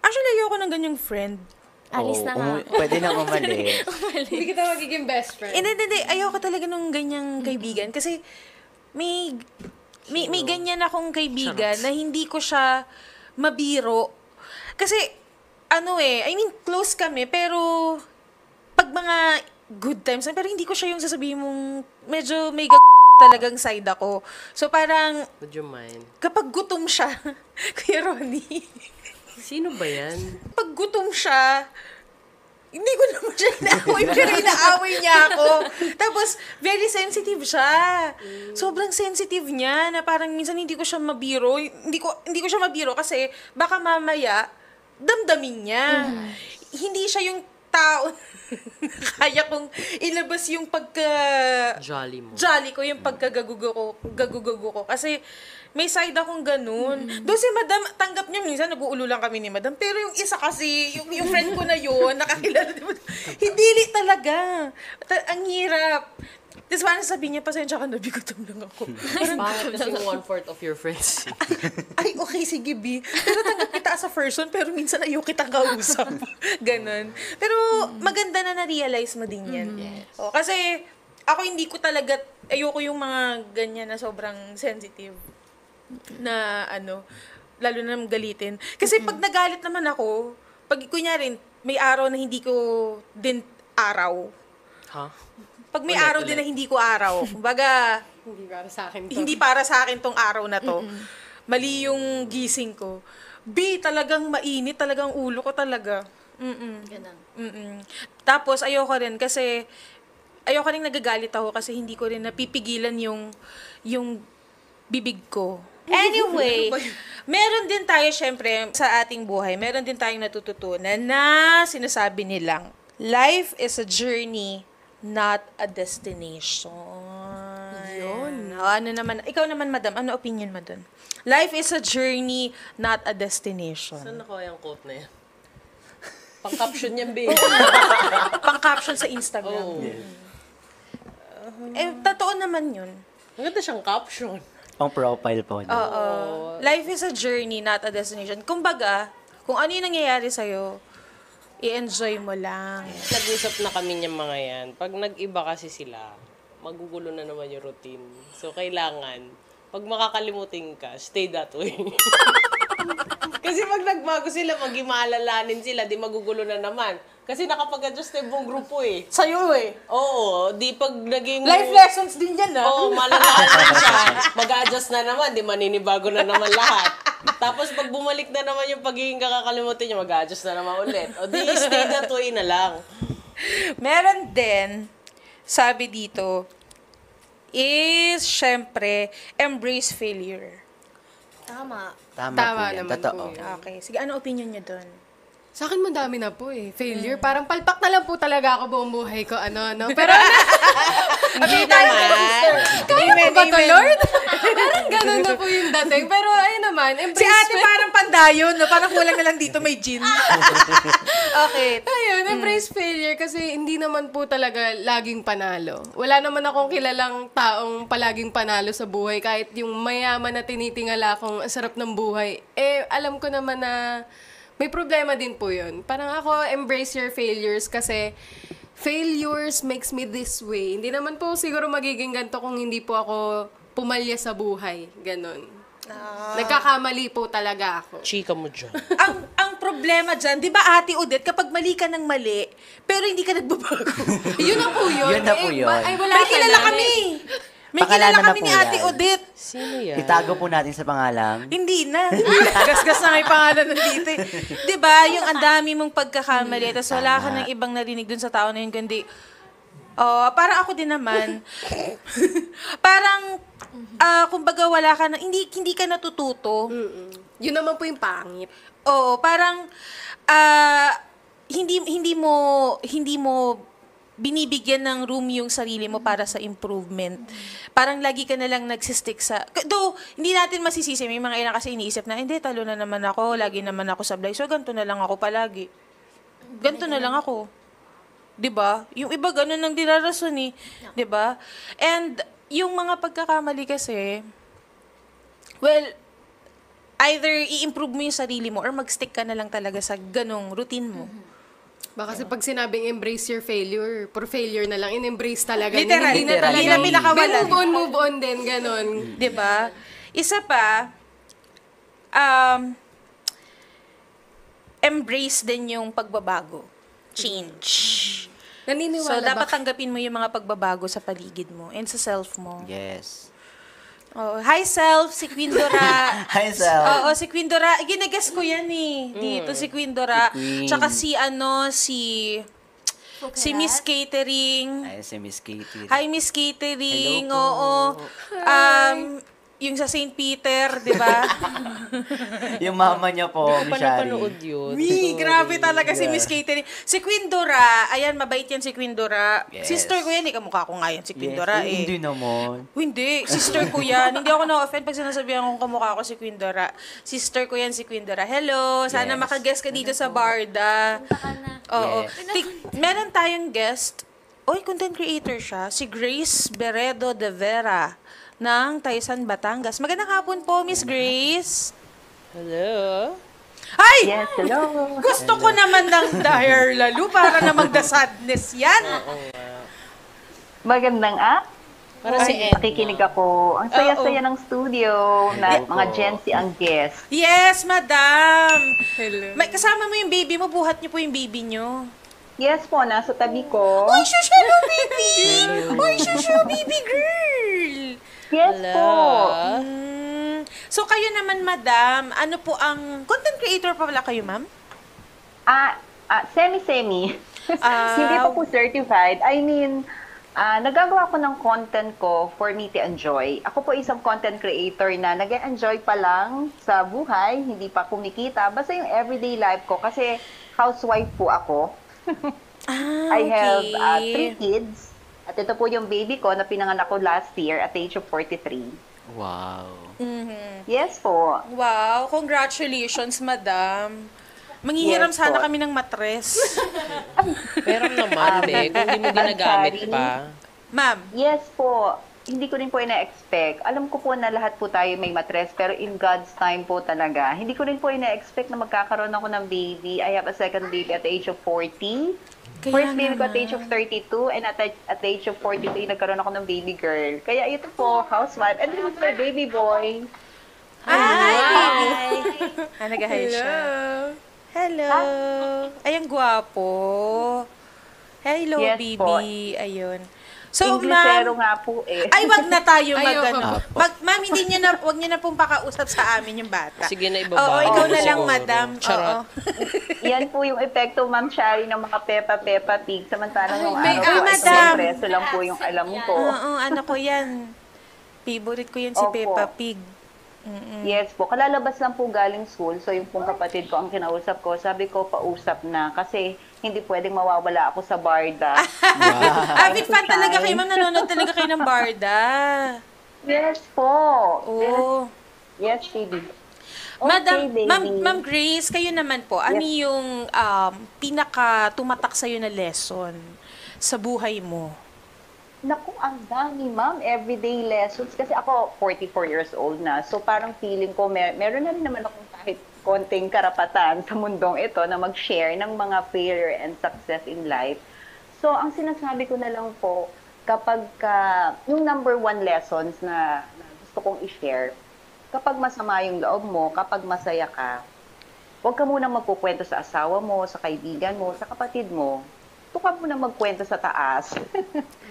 Actually, ayoko ng ganyang friend. Alis na nga. Pwede na umalis. Hindi kita magiging best friend. Hindi. Ayoko talaga ng ganyang kaibigan. Kasi may ganyan akong kaibigan na hindi ko siya mabiro. Kasi, close kami, pero pag mga good times, pero hindi ko siya yung sasabihin mong medyo may talagang side ako. So parang, would you mind? Kapag gutom siya, Kuya Ronnie, sino ba yan? pag gutom siya, hindi ko naman siya inaaway, pero inaaway niya ako. Tapos, very sensitive siya. Sobrang sensitive niya na parang minsan hindi ko siya mabiro. Hindi ko siya mabiro kasi baka mamaya, damdamin niya. Hindi siya yung tao kaya kong ilabas yung jolly ko, yung gagugo ko. Kasi may side akong ganun. Doon si Madam, tanggap niya minsan, nag-uulo lang kami ni Madam. Pero yung isa kasi, yung friend ko na yun, nakakilala din mo, hindi talaga. Ang hirap. Tapos parang sabihin niya, pasensya ka na, bigutom lang ako. Bakit kasi 1/4 of your friends? Ay, okay, sige, B. Pero tanggap kita as a person, pero minsan ayaw kitang kausap. Ganon. Pero maganda na na-realize mo din yan. Yes. Kasi ako hindi ko talaga, ayoko yung mga ganyan na sobrang sensitive na lalo na galitin. Kasi pag nagalit naman ako, pag kunyari, may araw na hindi ko din araw. Huh? Pag may araw din na hindi ko araw, kumbaga, hindi para sa akin to. Hindi para sa akin tong araw na to. Mali yung gising ko. B, talagang mainit, talagang ulo ko talaga. Ganun. Tapos, ayoko rin kasi, ayoko rin nagagalit ako kasi hindi ko rin napipigilan yung bibig ko. Anyway, meron din tayo syempre sa ating buhay, meron din tayong natututunan na sinasabi nilang, life is a journey, not a destination. Yun. Ano naman, ikaw naman, Madam, ano opinion mo dun? Life is a journey, not a destination. Saan nakuha yung quote na yan? Pang-caption yan, babe. Pang-caption sa Instagram. Oh. Totoo naman yun. Maganda siyang caption. Ang profile po. Oo. Life is a journey, not a destination. Kumbaga, kung ano yung nangyayari sa'yo, i-enjoy mo lang. Nag-usap na kami niyang mga yan. Pag nag-iba kasi sila, magugulo na naman yung routine. So, kailangan, pag makakalimutin ka, stay that way. Kasi pag nagbago sila, mag-imalalanin sila, di magugulo na naman. Kasi nakapag-adjust na yung buong grupo eh. Sa'yo eh. Oo, di pag naging... Life lessons din yan ah. Oo, malalaman siya. Mag-adjust na naman, di maninibago na naman lahat. Tapos pag bumalik na naman yung pagiging kakakalimutin niya, mag-adjust na naman ulit. O di stay that way na lang. Meron din, sabi dito, is syempre, embrace failure. Tama. Tama po yan. naman Totoo. po yun. Okay. Sige, ano opinion niyo doon? Sa akin madami na po eh. Failure. Parang palpak na lang po talaga ako buong buhay ko. Pero Hindi naman. kaya po ba to, Lord? Parang ganun na po yung dating. Pero ayun naman, embrace Si ate parang pandayon, no? Parang kulang na lang dito may gin. Okay. Ayun, embrace failure kasi hindi naman po talaga laging panalo. Wala naman akong kilalang taong palaging panalo sa buhay. Kahit yung mayaman na tinitingala akong sarap ng buhay, alam ko naman na may problema din po yun. Parang ako, embrace your failures kasi failures makes me this way. Hindi naman po siguro magiging ganito kung hindi po ako pumalya sa buhay. Ganon. Nagkakamali po talaga ako. Chika mo dyan. ang problema dyan, di ba Ate Odette, kapag mali ka ng mali, pero hindi ka nagbabago. Yun na po yun. Yun na po yun. Ay, wala May ka kilala na. kami. May Pakilala kilala na kami po ni Ate yan. Odette. Sino yan? Itago po natin sa pangalan. Hindi na. Gasgas na nga yung pangalan nandito. Di ba, yung ang dami mong pagkakamali, tapos wala ka ng ibang narinig dun sa tao na yun, kundi, parang ako din naman. Parang, kumbaga wala ka na, hindi ka natututo. Yun naman po yung pangit. Oo, parang, hindi mo binibigyan ng room yung sarili mo para sa improvement. Parang lagi ka na lang nagsistick sa... Though, hindi natin masisisi. May mga ilang kasi iniisip na, hindi, talo na naman ako. Lagi naman ako sablay. So, ganito na lang ako palagi. Ganito na lang ako. 'Di ba? Yung iba ganun ang dinarason eh. 'Di ba? And yung mga pagkakamali kasi, well, either i-improve mo yung sarili mo or mag-stick ka na lang talaga sa ganong routine mo. Baka kasi pag sinabing embrace your failure, for failure na lang, in-embrace talaga. Literal. Hindi na talaga. Hindi na pinakawalan. Move on din, ganon. Diba? Isa pa, embrace din yung pagbabago. Change. Naniniwala So, dapat tanggapin mo yung mga pagbabago sa paligid mo and sa self mo. Yes. Oh, hi self, si Queen Dora. Hi, self. Oo, si Queen Dora. Ginagas ko yan eh. Dito si Queen Dora. Si Queen. Tsaka si Miss Catering. Ay, si Miss Katie. Hi, Miss Catering. Hello po. Oo. Yung sa St. Peter, di ba? Yung mama niya po, Miss Shari. yun. Grabe talaga si Miss Catering. Si Queen Dora, ayan, mabait yan si Queen Dora. Yes. Sister ko yan, kamukha ko nga yan si Queen Dora eh. Hindi naman. Hindi, sister ko yan. Hindi ako na-offend pag sinasabihan kong kamukha ko si Queen Dora. Sister ko yan si Queen Dora. Hello, sana makaguest ka dito sa Barda. Oo. Meron tayong guest. Content creator siya. Si Grace Beredo de Vera ng Taysan, Batangas. Magandang hapon po, Miss Grace. Hello. Ay! Yes, hello. Gusto ko naman ng Dire Lalo para na magda sadness yan. Magandang Para si Edna. Nakikinig ako. Ang saya-saya ng studio na mga Gen Z ang guest. Yes, madam. Hello. Kasama mo yung baby mo, buhat niyo po yung baby niyo. Yes po, nasa tabi ko. Uy, shushu, baby! Uy, shushu, baby girl! Yes po. So, kayo naman, madam, ano po ang content creator pa pala kayo, ma'am? Semi-semi. Hindi pa po certified. I mean, nagagawa ko ng content ko for me to enjoy. Ako po isang content creator na nag-enjoy pa lang sa buhay, hindi pa kumikita. Basta yung everyday life ko kasi housewife po ako. I have 3 kids. At ito po yung baby ko na pinanganak ko last year at the age of 43. Wow. Yes po. Wow, congratulations, madam. Manghihiram Yes sana po. kami ng matres. Meron naman, kung di mo ginagamit pa. Ma'am. Yes po. Hindi ko rin po ina-expect. Alam ko po na lahat po tayo may matres, pero in God's time po talaga. Hindi ko rin po ina-expect na magkakaroon ako ng baby. I have a second baby at the age of 40. First baby ko at the age of 32, and at the age of 43, nagkaroon ako ng baby girl. Kaya ito po, housewife, and this is my baby boy. Hi, baby. Nag-hi siya. Hello. Ay, ang gwapo. Hello, Yes baby. po. Ayun. So, Inglesero ma'am, nga po eh. ay, wag na tayo Ayoko mag-ano. po. Ma'am, wag niyo na pong pakausap sa amin yung bata. Sige na, ibaba. Oo, ikaw na lang, Siguro. madam. Charot. Yan po yung epekto, Ma'am Shari, ng mga Peppa Pig. Samantalang nung may- araw po, ay madam. preso lang po yung alam ko. Oo, ano ko yan. Favorite ko yan si Opo. Peppa Pig. Yes po. Kalalabas lang po galing school. So yung pong kapatid ko ang kinausap ko, sabi ko, pausap na. Kasi hindi pwedeng mawawala ako sa Barda. Avid fan talaga kayo, ma'am. Nanonood talaga kayo ng Barda. Yes po. Oo. Yes, baby. Madam, baby. Ma'am Grace, kayo naman po, ano yung pinaka tumatak sa'yo na lesson sa buhay mo? Naku, ang dami, ma'am. Everyday lessons. Kasi ako, 44 years old na. So parang feeling ko, meron na rin naman akong kahit konting karapatan sa mundong ito na mag-share ng mga failure and success in life. So ang sinasabi ko na lang po, kapag yung number 1 lessons na gusto kong i-share, kapag masama yung loob mo, kapag masaya ka, huwag ka munang magkukwento sa asawa mo, sa kaibigan mo, sa kapatid mo. Huwag ka munang magkwento sa taas.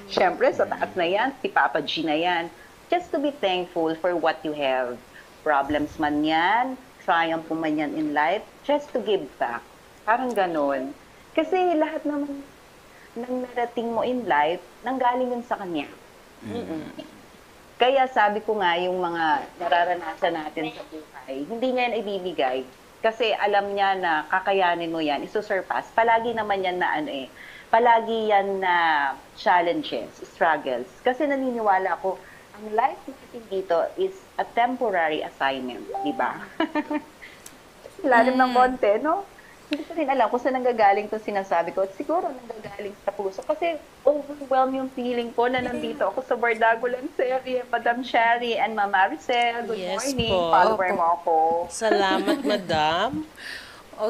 Siyempre, sa taas na yan, si Papa G na yan. Just to be thankful for what you have. Problems man yan, triumph man yan in life, just to give back. Parang ganon. Kasi lahat naman ng narating mo in life, nanggaling yun sa Kanya. Kaya sabi ko nga, yung mga nararanasan natin sa buhay, hindi niya yan ibibigay. Kasi alam niya na kakayanin mo yan, isusurpass. Palagi naman yan na palagi yan na challenges, struggles. Kasi naniniwala ako, ang life natin dito is a temporary assignment, di ba? Lalim ng konti, no? hindi ko rin alam kung saan nanggagaling itong sinasabi ko. Siguro nanggagaling sa puso. Kasi overwhelmed yung feeling ko na nandito ako sa Bardagulan Serie, Madam Sherry and Ma'am Maricel. Good morning. po. Follower mo ako. Salamat, Madam.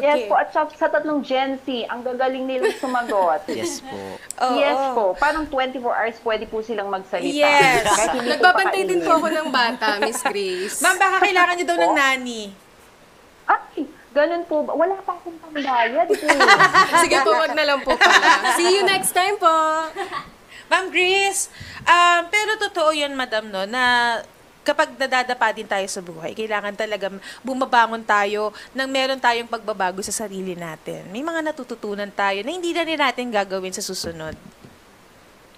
Yes po, at sa tatlong Gen Z, ang gagaling nilang sumagot. Yes po. Yes po, parang 24 hours pwede po silang magsalita. Yes. Kahit hindi po Nagbabantay din po pakainin. ako ng bata, Miss Grace. Ma'am, baka kailangan niyo daw ng nani. Ay, ganun po ba? Wala pa akong pambayad po. Sige po, wag na lang po pala. See you next time po. Ma'am Grace, pero totoo yun, madam, no, na kapag nadadapa din tayo sa buhay, kailangan talaga bumabangon tayo nang meron tayong pagbabago sa sarili natin. May mga natututunan tayo na hindi na rin natin gagawin sa susunod.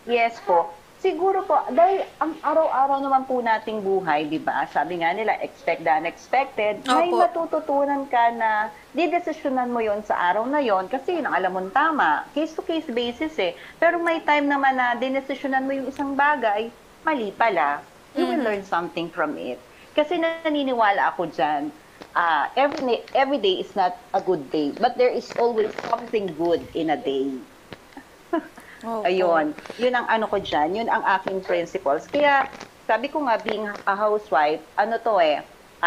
Yes po. Siguro po, dahil ang araw-araw naman po nating buhay, di ba? Sabi nga nila, expect the unexpected. May Opo. matututunan ka na didesisyonan mo yon sa araw na yon kasi yun ang alam mong tama. Case-to-case basis eh. Pero may time naman na dinesisyonan mo yung isang bagay, mali pala. You will learn something from it. Kasi naniniwala ako dyan, every day is not a good day, but there is always something good in a day. Ayun. Yun ang ano ko dyan. Yun ang aking principles. Kaya, sabi ko nga, being a housewife,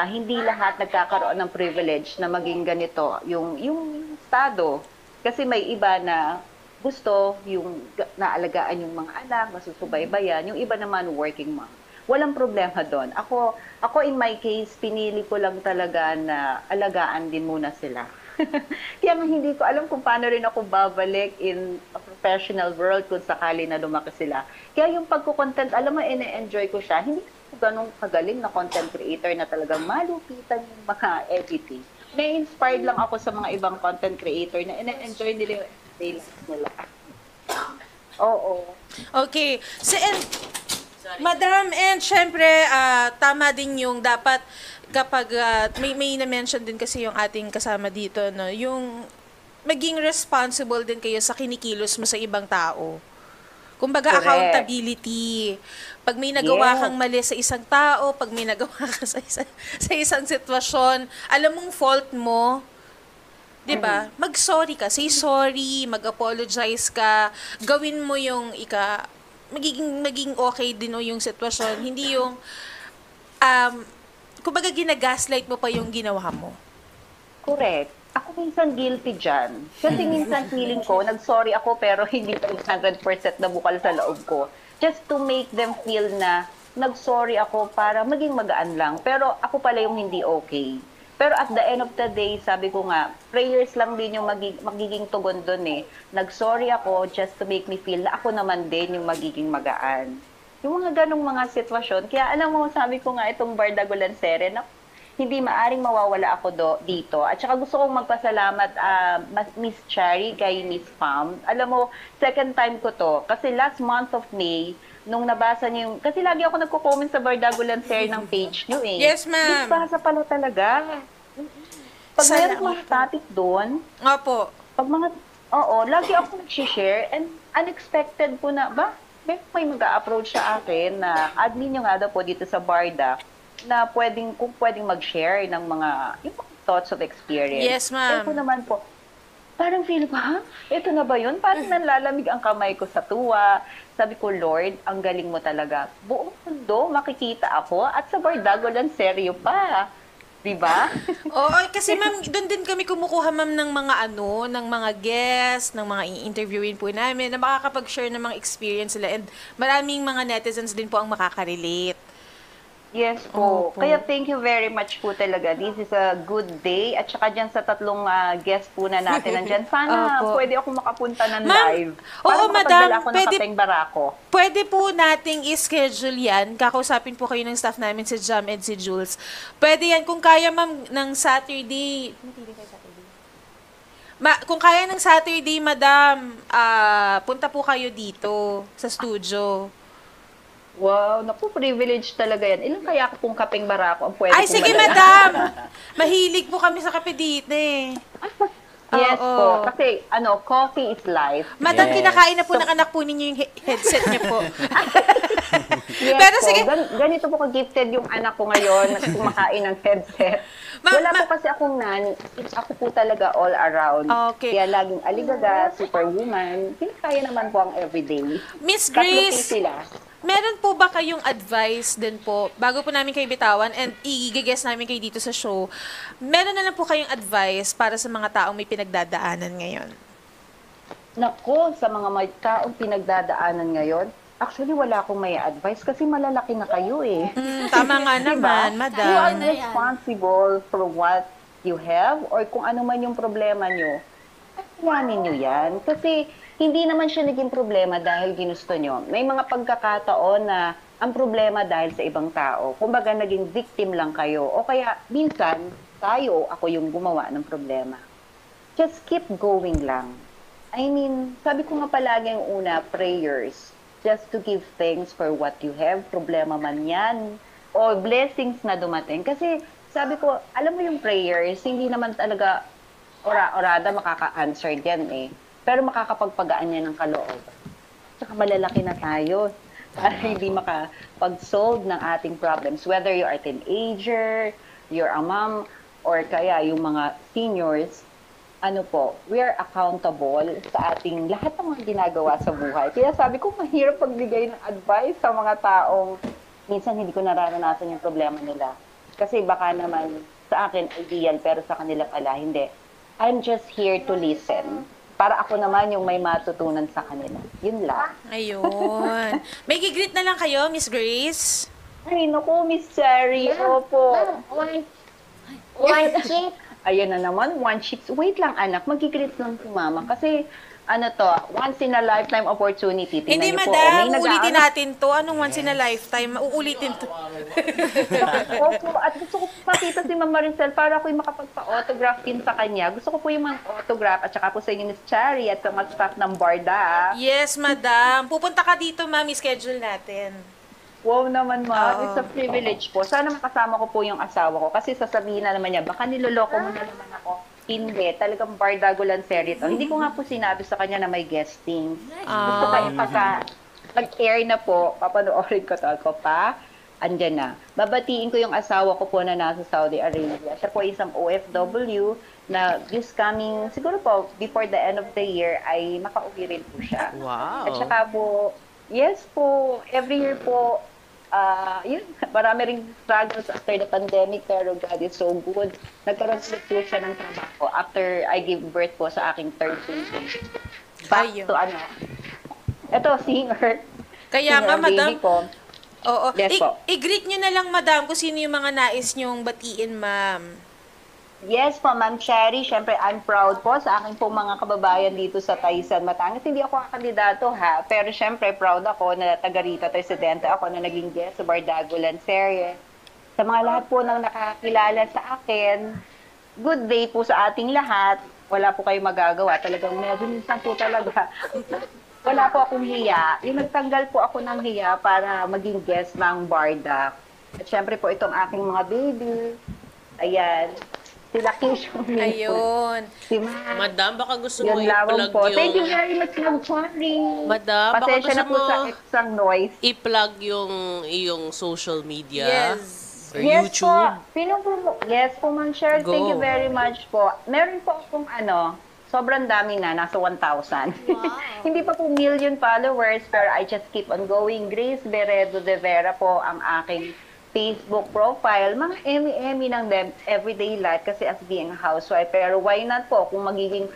hindi lahat nagkakaroon ng privilege na maging ganito, yung estado. Kasi may iba na gusto yung naalagaan yung mga anak, masusubaybayan, yung iba naman working mom. Walang problema doon. Ako in my case, pinili ko lang talaga na alagaan din muna sila. Kaya hindi ko alam kung paano rin ako babalik in a professional world kung sakali na lumaki sila. Kaya yung pagko-content, alam mo, ine-enjoy ko siya. Hindi ko ganun kagaling na content creator na talagang malupitan yung mga editing. Na-inspired lang ako sa mga ibang content creator na ine-enjoy nila yung everyday life nila. Oo. Okay. Madam, and syempre, tama din yung dapat kapag may na-mention din kasi yung ating kasama dito, no, yung maging responsible din kayo sa kinikilos mo sa ibang tao. Kumbaga, Correct. accountability. Pag may nagawa kang mali sa isang tao, pag may nagawa ka sa isang sitwasyon, alam mong fault mo, 'di ba? Mag-sorry ka, say sorry, mag-apologize ka, gawin mo yung magiging okay din yung sitwasyon, hindi yung kumbaga ginagaslight mo pa yung ginawa mo. Correct. Ako minsan guilty dyan. Kasi minsan feeling ko, nag-sorry ako pero hindi pa 100% na bukal sa loob ko. Just to make them feel na nag-sorry ako para maging magaan lang. Pero ako pala yung hindi okay. Pero at the end of the day, sabi ko nga, prayers lang din yung magiging tugon dun eh. Nag-sorry ako just to make me feel na ako naman din yung magiging magaan. Yung mga ganong mga sitwasyon. Kaya alam mo, sabi ko nga itong Bardagulan Serie, na hindi maaring mawawala ako dito. At saka gusto kong magpasalamat Miss Cherry kay Miss Pam. Alam mo, second time ko to. Kasi last month of May, nung nabasa niyo yung... Kasi lagi ako nagko-comment sa Bardagulan Serie ng page niyo eh. Yes, ma'am. Nabasa pala talaga. Pag meron mga topic doon... Opo. Pag mga... Oo, lagi ako nag-share and unexpected po na, may mag-a-approach sa akin na admin nyo nga daw po dito sa Barda na kung pwedeng mag-share ng mga yung thoughts of experience. Yes, ma'am. Ito naman po, parang feel ko, ito na ba yun? Parang nanlalamig ang kamay ko sa tuwa. Sabi ko, Lord, ang galing mo talaga. Buong mundo, makikita ako at sa Bardagulan Serie pa. Diba? Oo, kasi ma'am, doon din kami kumukuha ma'am ng mga guests, ng mga i-interviewin po namin na makakapag-share ng mga experience nila and maraming mga netizens din po ang makaka-relate. Yes po. Kaya thank you very much po talaga. This is a good day. At saka dyan sa tatlong guest po na natin nandyan. Sana pwede ako makapunta ng live. Oo, madam. Ako ng kapeng barako. Pwede po nating i-schedule yan. Kakausapin po kayo ng staff namin si Jam and si Jules. Pwede yan. Kung kaya ma'am ng Saturday. Kung kaya ng Saturday, madam, punta po kayo dito sa studio. Wow, naku, privilege talaga yan. Ilan kaya pong kapeng barako ang pwede Ay, sige, madam! Mahilig po kami sa kape dito eh. Yes po. Kasi, coffee is life. Madam, kinakain na po ng anak po ninyo yung headset niya po. Yes Pero po, sige. Ganito po ka-gifted yung anak ko ngayon na kumakain ng headset. Wala po kasi akong nanny. Ako po talaga all around. Okay. Kaya laging aligaga, superwoman. Kaya naman po ang everyday. Miss Tatlo po Grace, sila. meron po ba kayong advice din po, bago po namin kayo bitawan and i-guess namin kayo dito sa show, meron na lang po kayong advice para sa mga taong may pinagdadaanan ngayon? Nako, sa mga may taong pinagdadaanan ngayon, actually wala akong may advice kasi malalaki na kayo eh. Tama nga naman, madam. You are responsible for what you have or kung ano man yung problema nyo. Ayanin nyo yan. Kasi hindi naman siya naging problema dahil ginusto nyo. May mga pagkakataon na ang problema dahil sa ibang tao. Kumbaga naging victim lang kayo. O kaya minsan, ako yung gumawa ng problema. Just keep going lang. I mean, sabi ko nga palagi ang una, prayers. Just to give thanks for what you have. Problema man yan. O blessings na dumating. Kasi sabi ko, alam mo yung prayers, hindi naman talaga orada makaka-answer yan eh. Pero makakapagpagaan yan ng kaloob. Tsaka malalaki na tayo para hindi makapag-solve ng ating problems. Whether you are a teenager, you're a mom, or kaya yung mga seniors, we are accountable sa ating lahat ng mga ginagawa sa buhay. Kaya sabi ko, mahirap pagbigay ng advice sa mga taong minsan hindi ko nararanasan yung problema nila. Kasi baka naman sa akin ideal, pero sa kanila pala hindi. I'm just here to listen. Para ako naman yung may matutunan sa kanila. Yun lang. Ayun. May gigreet na lang kayo, Miss Grace? Ay, naku, Miss Cherry. Opo. One chip. Ayun na naman, one chip. Wait lang, anak. Magigreet lang si mama. Kasi, once in a lifetime opportunity. Tingnan Hindi, niyo madam. po, Uulitin natin to. Anong once in a lifetime? Uulitin to. Opo, at gusto ko makita si Ma'am Maricel para ako'y makapagpa-autograph din sa kanya. Gusto ko po yung mga autograph at saka po sa inyo, Miss Cherry, at sa mga staff ng Barda. Yes, madam. Pupunta ka dito, ma'am. I-schedule natin. Wow naman, ma'am. It's a privilege po. Sana makasama ko po yung asawa ko. Kasi sasabihin na naman niya, baka niloloko mo na naman ako. Hindi. Talagang Bardago Lanseri to. Hindi ko nga po sinabi sa kanya na may guesting. Gusto ko pagka nag-air na po, papanoorin ko to. Ako pa, andyan na. Babatiin ko yung asawa ko po na nasa Saudi Arabia. Siya po isang OFW na this coming, siguro po, before the end of the year, ay makauwi rin po siya. Wow. At saka po, yes po, every year po, yun, marami ring struggles after the pandemic, pero God is so good. Nagkaroon ulit po siya ng trabaho after I gave birth po sa aking third baby. Back to eto, singer. Kaya nga, madam. Ko. Oo. Yes po. I-greet nyo na lang, madam, kung sino yung mga nais nyong batiin, ma'am. Yes po, Ma'am Cherry. Siyempre, I'm proud po sa aking pong mga kababayan dito sa Taysan, Batangas. Hindi ako kandidato ha, pero siyempre proud ako na taga rito, presidente ako na naging guest sa Bardago Lanseri. Sa mga lahat po ng nakakilala sa akin, good day po sa ating lahat. Wala po kayong magagawa. Talagang medyo minsan po talaga. Wala po akong hiya. Yung nagtanggal po ako ng hiya para maging guest ng Barda. At siyempre po itong aking mga baby. Ayan. Sila Kisho. Ayun. Si Madam, baka gusto mo i-plug yung... Thank you very much, Ma'am Cherry. Madam, baka pasensya gusto na po mo sa extra noise. i-plug yung iyong social media. Yes. Or Yes YouTube. po. Yes po, Ma'am Cherry. Go. Thank you very much po. Meron po akong sobrang dami na, nasa 1,000. Wow. Hindi pa po million followers, pero I just keep on going. Grace Beredo de Vera po ang aking Facebook profile. Mga emi ng everyday life kasi as being a housewife. Pero why not po, kung magiging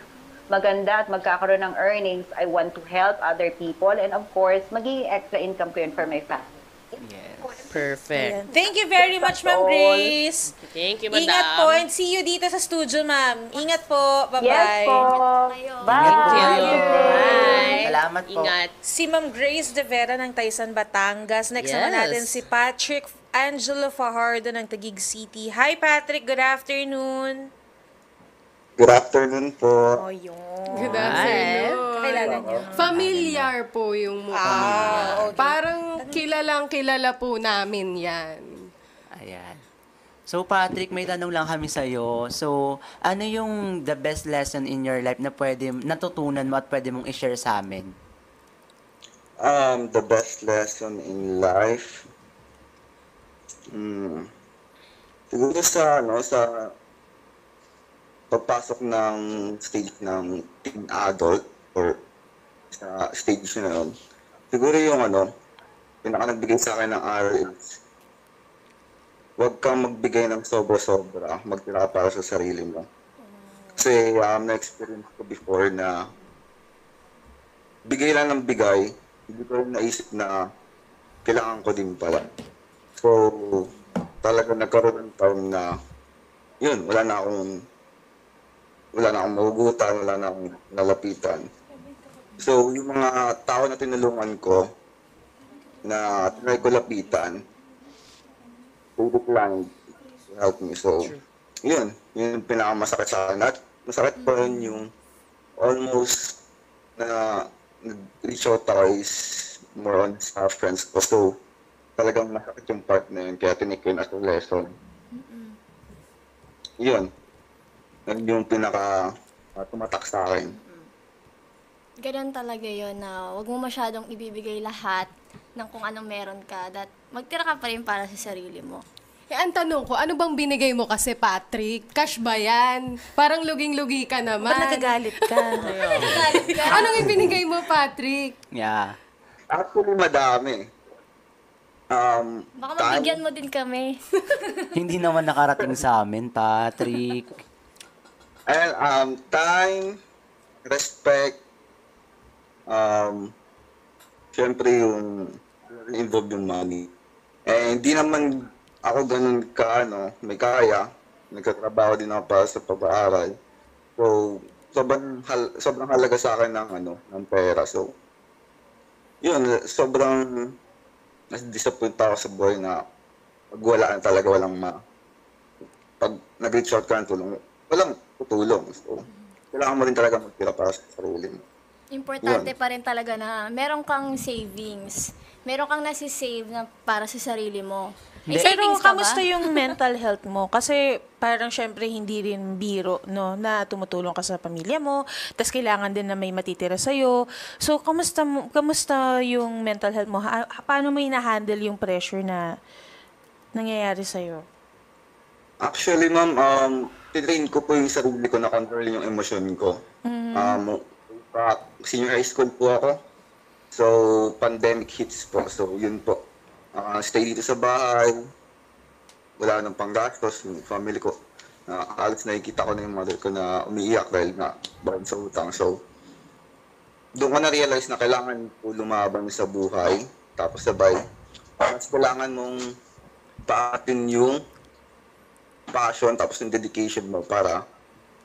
maganda at magkakaroon ng earnings, I want to help other people. And of course, magiging extra income ko yun for my family. Yes. Perfect. Thank you very much, Ma'am Grace. Thank you, madam. Ingat po and see you dito sa studio, ma'am. Ingat po. Bye-bye. Yes po. Bye. Bye. Salamat po. Ingat. Si Ma'am Grace de Vera ng Taysan, Batangas. Next naman Yes. natin si Patrick Angelo Fajardo ng Taguig City. Hi, Patrick. Good afternoon. Good afternoon po. Oh, yun. Good afternoon. Kakilala niyo. Familiar po yung mukha. Okay. Parang kilala po namin yan. Ayan. So Patrick, may tanong lang kami sa'yo. So, ano yung the best lesson in your life na natutunan mo at pwede mong i-share sa amin? The best lesson in life. Siguro sa pagpasok ng stage ng teen adult or sa stage na yun. Siguro yung pinaka nagbigay sa akin ng aral is huwag kang magbigay ng sobra-sobra, magtira ka para sa sarili mo. Kasi na-experience ko before na bigay lang ng bigay, hindi ko rin naisip na kailangan ko din pala. So, talaga nagkaroon ng taon na, yun, wala na akong mahugutan, wala na akong nalapitan. So, yung mga tao na tinulungan ko, na tinry ko lapitan, they declined to help me. So, yun yung pinakamasakit sa akin. At masakit pa rin yung almost na nag-reach out ako is more on sa friends ko. So, talagang masakit yung part na yun. Kaya tinik ko yun as a lesson. Yun. Yun yung pinaka tumatak sa akin. Ganun talaga yun na huwag mo masyadong ibibigay lahat ng kung anong meron ka. Magtira ka pa rin para sa sarili mo. Ang tanong ko, ano bang binigay mo kasi, Patrick? Cash ba yan? Parang luging-lugi ka naman. Ba't nagagalit ka? Anong ibinigay mo, Patrick? Yeah. Actually, madami. Baka mabigyan mo din kami. Hindi naman nakarating sa amin, Patrick. And time, respect, siyempre yung involved yung money. Hindi naman ako ganun ka, may kaya. Nagkatrabaho din ako para sa pag-aaral. So, sobrang halaga sa akin ng pera. So, yun, sobrang disappoint ako sa buhay na pag wala talaga, pag nag-reach out ka ng tulong, walang tutulong. So, kailangan mo rin talaga magtira para sa sarili mo. Importante pa rin talaga na meron kang savings. Meron kang nasisave na para sa sarili mo. May Pero savings ka ba? kamusta yung mental health mo? Kasi parang syempre hindi rin biro, no, na tumutulong ka sa pamilya mo, tas kailangan din na may matitira sa'yo. So, kamusta yung mental health mo? Paano mo ina-handle yung pressure na nangyayari sa'yo? Actually, ma'am, titrain ko po yung sarili ko na control yung emosyon ko. Senior high school po ako. So, pandemic hits po. So, yun po. Stay dito sa bahay. Wala nang panggastos. Yung family ko. Halos nakikita ko na yung mother ko na umiiyak dahil nga bakit sa utang. So, doon ko na-realize na kailangan po lumaban sa buhay. Tapos sabay, mas kailangan mong paatin yung passion tapos yung dedication mo para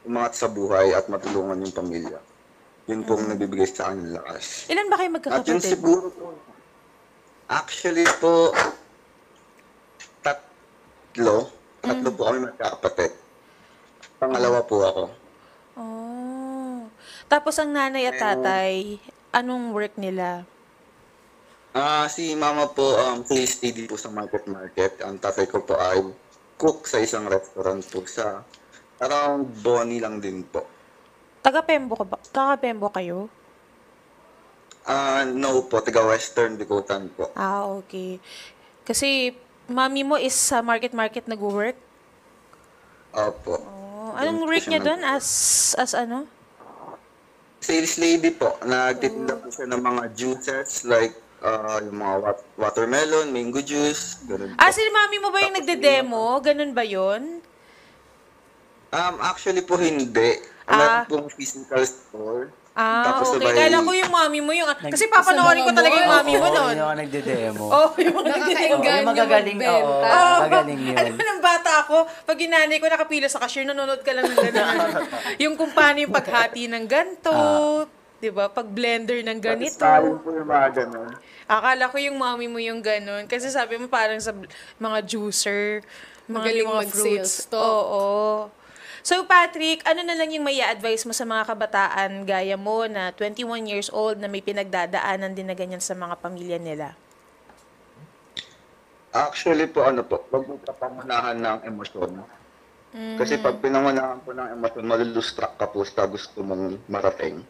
umangat sa buhay at matulungan yung pamilya. Yun pong nagbibigay sa akin ng lakas. Ilan ba kayo At yun magkakapatid? siguro po, actually po, tatlo po kami magkakapatid. Pangalawa po ako. Oh. Tapos ang nanay at tatay, anong work nila? Si mama po, sales lady po sa market. Ang tatay ko po ay cook sa isang restaurant po sa around Bonnie lang din po. Taga-Pembo ka ba? Taga-Pembo kayo? No po, taga-Western Bikutan po. Okay. Kasi mami mo is sa market nag-work? Opo. Anong work niya doon? As ano? Sales lady po. Nagtitinda po siya ng mga juices like yung mga watermelon, mango juice, ganun po. Si mami mo ba yung nagde-demo? Ganun ba yun? Actually po hindi. Meron pong physical store. Tapos Okay. Kala ko yung mami mo yung... Kasi papanoorin ko talaga yung mami mo noon. Yung nagde-demo. Yung Yung magagaling, magagaling yun. Alam mo, nang bata ako, pag yung nanay ko nakapila sa cashier, nanonood ka lang ng gano'n. Yung kung paano yung paghati ng ganito, diba? Pag blender ng ganito. Po yung mga ganun. Akala ko yung mami mo yung gano'n. Kasi sabi mo parang sa mga juicer, Magaling mga mag-sales fruits. Oo. So Patrick, ano na lang yung may advice mo sa mga kabataan gaya mo na 21 years old na may pinagdadaanan din na ganyan sa mga pamilya nila? Actually po, wag mo papangunahan ng emosyon. Kasi pag pinangunahan po ng emosyon, malulustruck ka po sa gusto mong marating.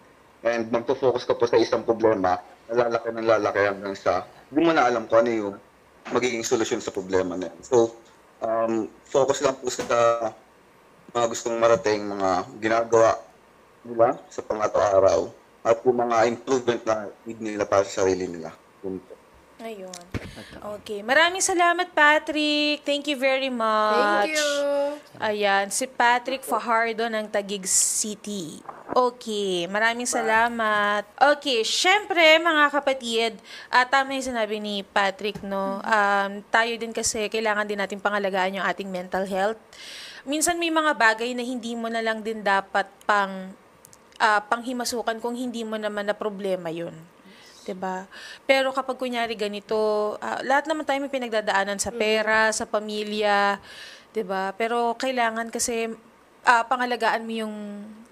And magpo-focus ka po sa isang problema na lalaki hanggang sa hindi mo na alam kung ano yung magiging solusyon sa problema na yan. So, focus lang po sa mga gustong marating, mga ginagawa nila sa pang-araw-araw at yung mga improvement na need nila para sa sarili nila. Yun po. Ayun. Okay. Maraming salamat, Patrick. Thank you very much. Thank you. Ayan. Si Patrick Fajardo ng Taguig City. Okay. Maraming salamat. Okay. Syempre, mga kapatid, tama yung sinabi ni Patrick, no? Tayo din kasi, kailangan din natin pangalagaan yung ating mental health. Minsan may mga bagay na hindi mo na lang din dapat panghimasukan kung hindi mo naman na problema yun. 'Di ba? Pero kapag kunyari ganito, lahat naman tayo may pinagdadaanan sa pera, sa pamilya, 'di ba? Pero kailangan kasi pangalagaan mo yung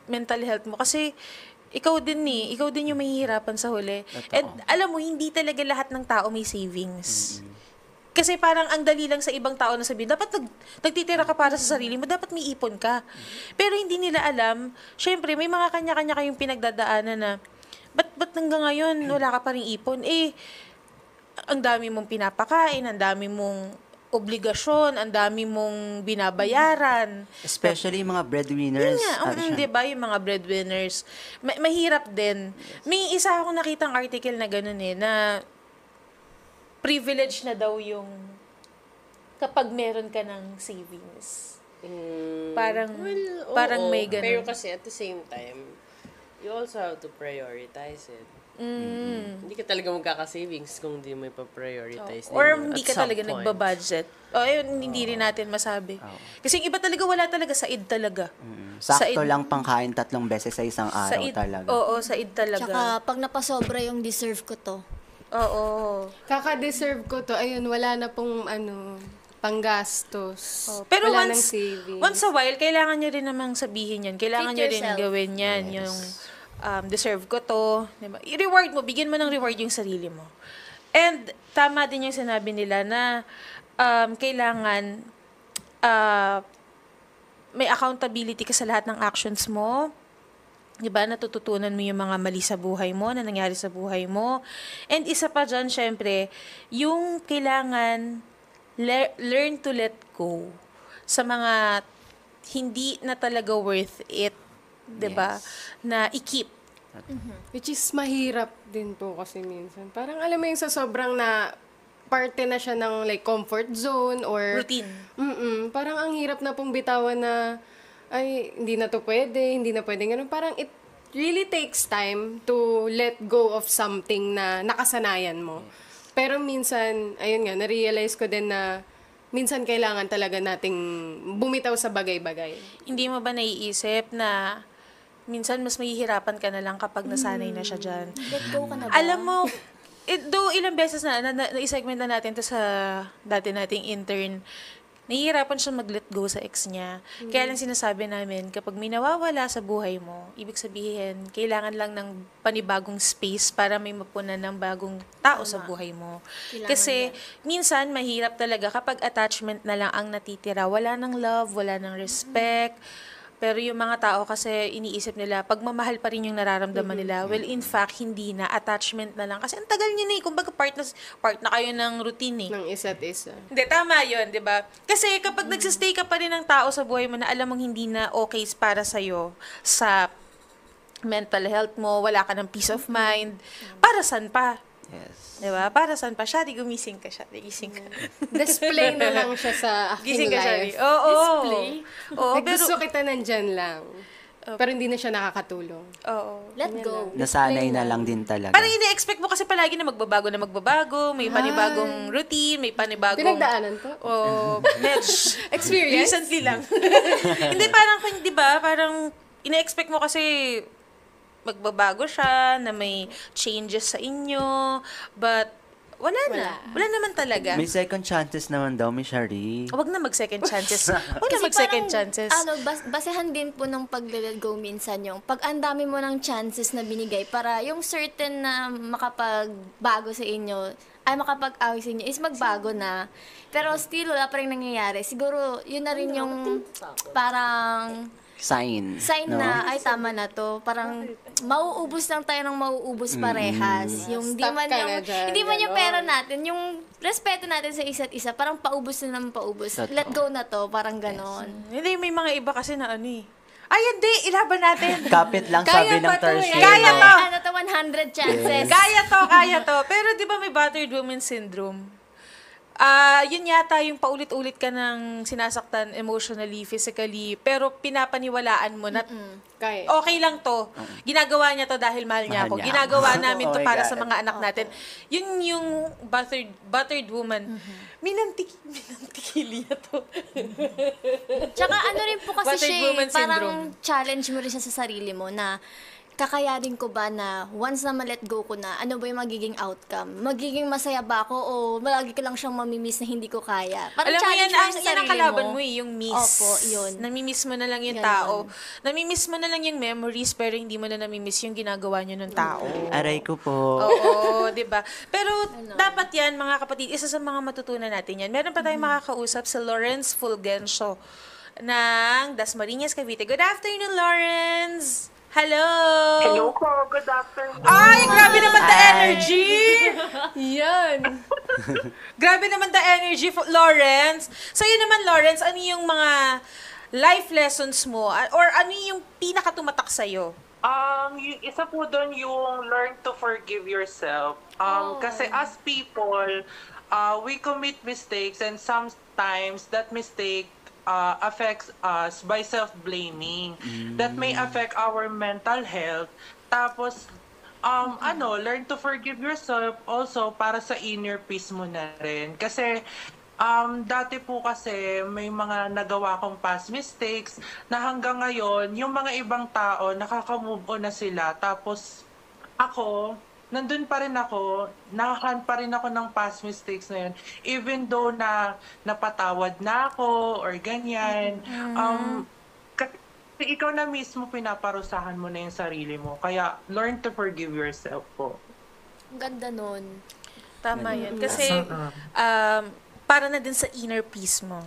mental health mo kasi ikaw din yung mahihirapan sa huli. And alam mo, hindi talaga lahat ng tao may savings. Kasi parang ang dali lang sa ibang tao na sabihin, dapat nagtitira ka para sa sarili mo, dapat may ipon ka. Pero hindi nila alam, syempre may mga kanya-kanya kayong pinagdadaanan na ba't hanggang ngayon wala ka pa rin ipon? Ang dami mong pinapakain, ang dami mong obligasyon, ang dami mong binabayaran. Especially yung mga breadwinners. Yun nga, di ba, yung mga breadwinners. Mahirap din. May isa akong nakitang article na gano'n na privilege na daw yung kapag meron ka ng savings. Parang may gano'n. Pero kasi at the same time, you also have to prioritize it. Hindi ka talaga magkaka-savings kung hindi mo ipa-prioritize. Or hindi ka talaga nagbabudget. Ayun, hindi rin natin masabi. Kasi yung iba talaga, wala talaga, said talaga. Sakto lang pangkain 3 beses sa isang araw talaga. Oo, said talaga. Tsaka pag napasobra yung deserve ko to. Oo. Kaka-deserve ko to. Ayun, wala na pong panggastos. Pero wala nang savings. once a while, kailangan nyo rin namang sabihin yan. Kailangan nyo rin gawin yan. Yes. Yung deserve ko to. Diba? I-reward mo. Bigyan mo ng reward yung sarili mo. And tama din yung sinabi nila na kailangan may accountability ka sa lahat ng actions mo. Diba? Natututunan mo yung mga mali sa buhay mo, na nangyari sa buhay mo. And isa pa dyan, syempre, yung kailangan learn to let go sa mga hindi na talaga worth it, 'di ba? Na i-keep. Which is mahirap din po kasi minsan. Parang alam mo yung sa sobrang na parte na siya ng like comfort zone or routine. Parang ang hirap na pong bitawan na ay hindi na to pwede, hindi na pwede ganun. Parang it really takes time to let go of something na nakasanayan mo. Pero minsan, ayun nga, na-realize ko din na minsan kailangan talaga nating bumitaw sa bagay-bagay. Hindi mo ba naiisip na minsan mas mahihirapan ka na lang kapag nasanay na siya dyan? Let go ka na ba? Alam mo, though ilang beses na-segment na natin to sa dati nating intern, nahihirapan siya mag-let go sa ex niya. Kaya lang sinasabi namin, kapag may nawawala sa buhay mo, ibig sabihin, kailangan lang ng panibagong space para may mapunan ng bagong tao sa buhay mo. Kasi minsan, mahirap talaga kapag attachment na lang ang natitira. Wala ng love, wala ng respect. Pero yung mga tao kasi iniisip nila, pagmamahal pa rin yung nararamdaman nila. Well, in fact, hindi na. Attachment na lang. Kasi ang tagal nyo na eh. Kumbaga, part na kayo ng routine eh. Ng isa't isa. Hindi, tama yun, di ba? Kasi kapag nagsistay ka pa rin ng tao sa buhay mo na alam mong hindi na okay para sa'yo, sa mental health mo, wala ka ng peace of mind, para saan pa? Yes. Diba? Para saan pa? Shari, gumising ka. Shari, gising ka. Display na lang siya sa aking Gising ka, Shari. life. Oo. Display? Oo, Like, gusto kita nandyan lang. Pero hindi na siya nakakatulong. Oo. Let go. Nasanay na lang din talaga. Parang ine-expect mo kasi palagi na magbabago, may panibagong routine, may panibagong... Pinagdaanan to? Oo. Experience? Recently lang. Hindi, parang, di ba, parang ine-expect mo kasi magbabago siya, na may changes sa inyo, but wala na. Wala naman talaga. May second chances naman daw, Miss Shari. Huwag na mag-second chances. Huwag na Kasi mag-second parang, chances. Basehan din po ng pag-let go minsan yung pag ang dami mo ng chances na binigay para yung certain na makapagbago sa inyo, ay makapag-away sa inyo, is magbago na. Pero still, wala pa rin nangyayari. Siguro, yun na rin yung parang sign. Sign na, ay tama na to. Parang mauubos lang tayo ng mauubos parehas. Yung Stop ka na dyan, hindi man yung ganon. pera natin, yung respeto natin sa isa't isa, parang paubos na ng paubos. Totoo. Let go na to, parang ganon. Hindi, may mga iba kasi na ano eh. Ay, hindi, ilaban natin. Kapit lang sabi ng Thursday. Kaya to. Ano to, 100 chances. Kaya to. Pero di ba may battered woman syndrome? Yun yata yung paulit-ulit ka ng sinasaktan emotionally, physically, pero pinapaniwalaan mo na okay lang to. Ginagawa niya to dahil mahal niya ako. Ginagawa namin to Oh my para God. sa mga anak natin. Yun yung battered woman. Minantikili niya to. Tsaka ano rin po kasi Battered siya, woman parang syndrome. challenge mo rin siya sa sarili mo na kakayanin ko ba na once na ma-let go ko na, ano ba yung magiging outcome? Magiging masaya ba ako o malagi ko lang siyang mamimiss na hindi ko kaya? Parang Alam mo, challenge yan mo ang, sa yan ang sarili kalaban mo. mo eh, yung miss. Opo, yun. Namimiss mo na lang yung Ganon. tao. Namimiss mo na lang yung memories, pero hindi mo na namimiss yung ginagawa nyo ng tao. Aray ko po. Oo, di ba? Pero dapat yan, mga kapatid, isa sa mga matutunan natin yan. Meron pa tayong makakausap si Lawrence Fulgencio ng Dasmariñas, Cavite. Good afternoon, Lawrence! Hello! Hello po, good afternoon. Ay, grabe naman the energy! Yan. Grabe naman the energy, Lawrence. Sa'yo naman, Lawrence, ano yung mga life lessons mo? Or ano yung pinakatumatak sa'yo? Yung isa po doon yung learn to forgive yourself. Kasi as people, we commit mistakes and sometimes that mistake affects us by self-blaming. That may affect our mental health. Tapos, learn to forgive yourself also para sa inner peace mo na rin. Kasi, dati po kasi may mga nagawa kong past mistakes na hanggang ngayon, yung mga ibang tao, nakaka-move on na sila. Tapos, ako, nandun pa rin ako, nakahan pa rin ako ng past mistakes na yun. Even though na napatawad na ako or ganyan. Kasi ikaw na mismo pinaparusahan mo na yung sarili mo. Kaya learn to forgive yourself po. Ang ganda nun. Tama yan. Kasi, para na din sa inner peace mo.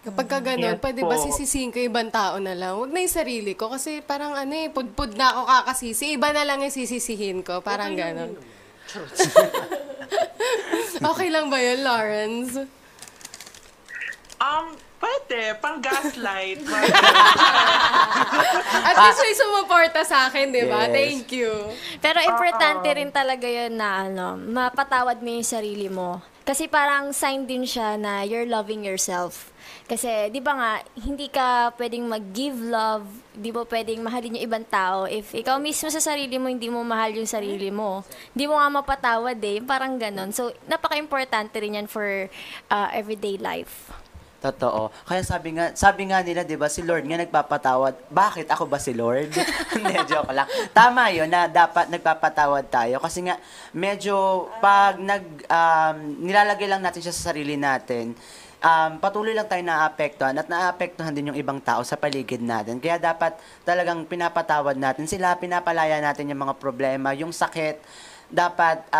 Kapag ka ganun, Yes pwede po. ba sisisihin ko ibang tao na lang? Huwag na yung sarili ko kasi parang pudpud na ako kakasisi. Iba na lang yung sisisihin ko. Parang ganun. Okay lang ba yun, Lawrence? Pwede, pang gaslight. At least may sumuporta sa akin, di ba? Yes. Thank you. Pero importante rin talaga yun na mapatawad mo yung sarili mo. Kasi parang sign din siya na you're loving yourself. Kasi, di ba nga, hindi ka pwedeng mag-give love, di ba pwedeng mahalin yung ibang tao. If ikaw mismo sa sarili mo, hindi mo mahal yung sarili mo, hindi mo nga mapatawad parang ganon. So, napaka-importante rin yan for everyday life. Totoo. Kaya sabi nga nila, 'di ba, si Lord nga nagpapatawad. Bakit ako ba si Lord? Hindi, joke lang. Tama 'yon na dapat nagpapatawad tayo kasi nga medyo pag nilalagay lang natin siya sa sarili natin, patuloy lang tayo naaapektuhan at naaapektuhan din yung ibang tao sa paligid natin. Kaya dapat talagang pinapatawad natin sila, pinapalaya natin yung mga problema, yung sakit. Dapat,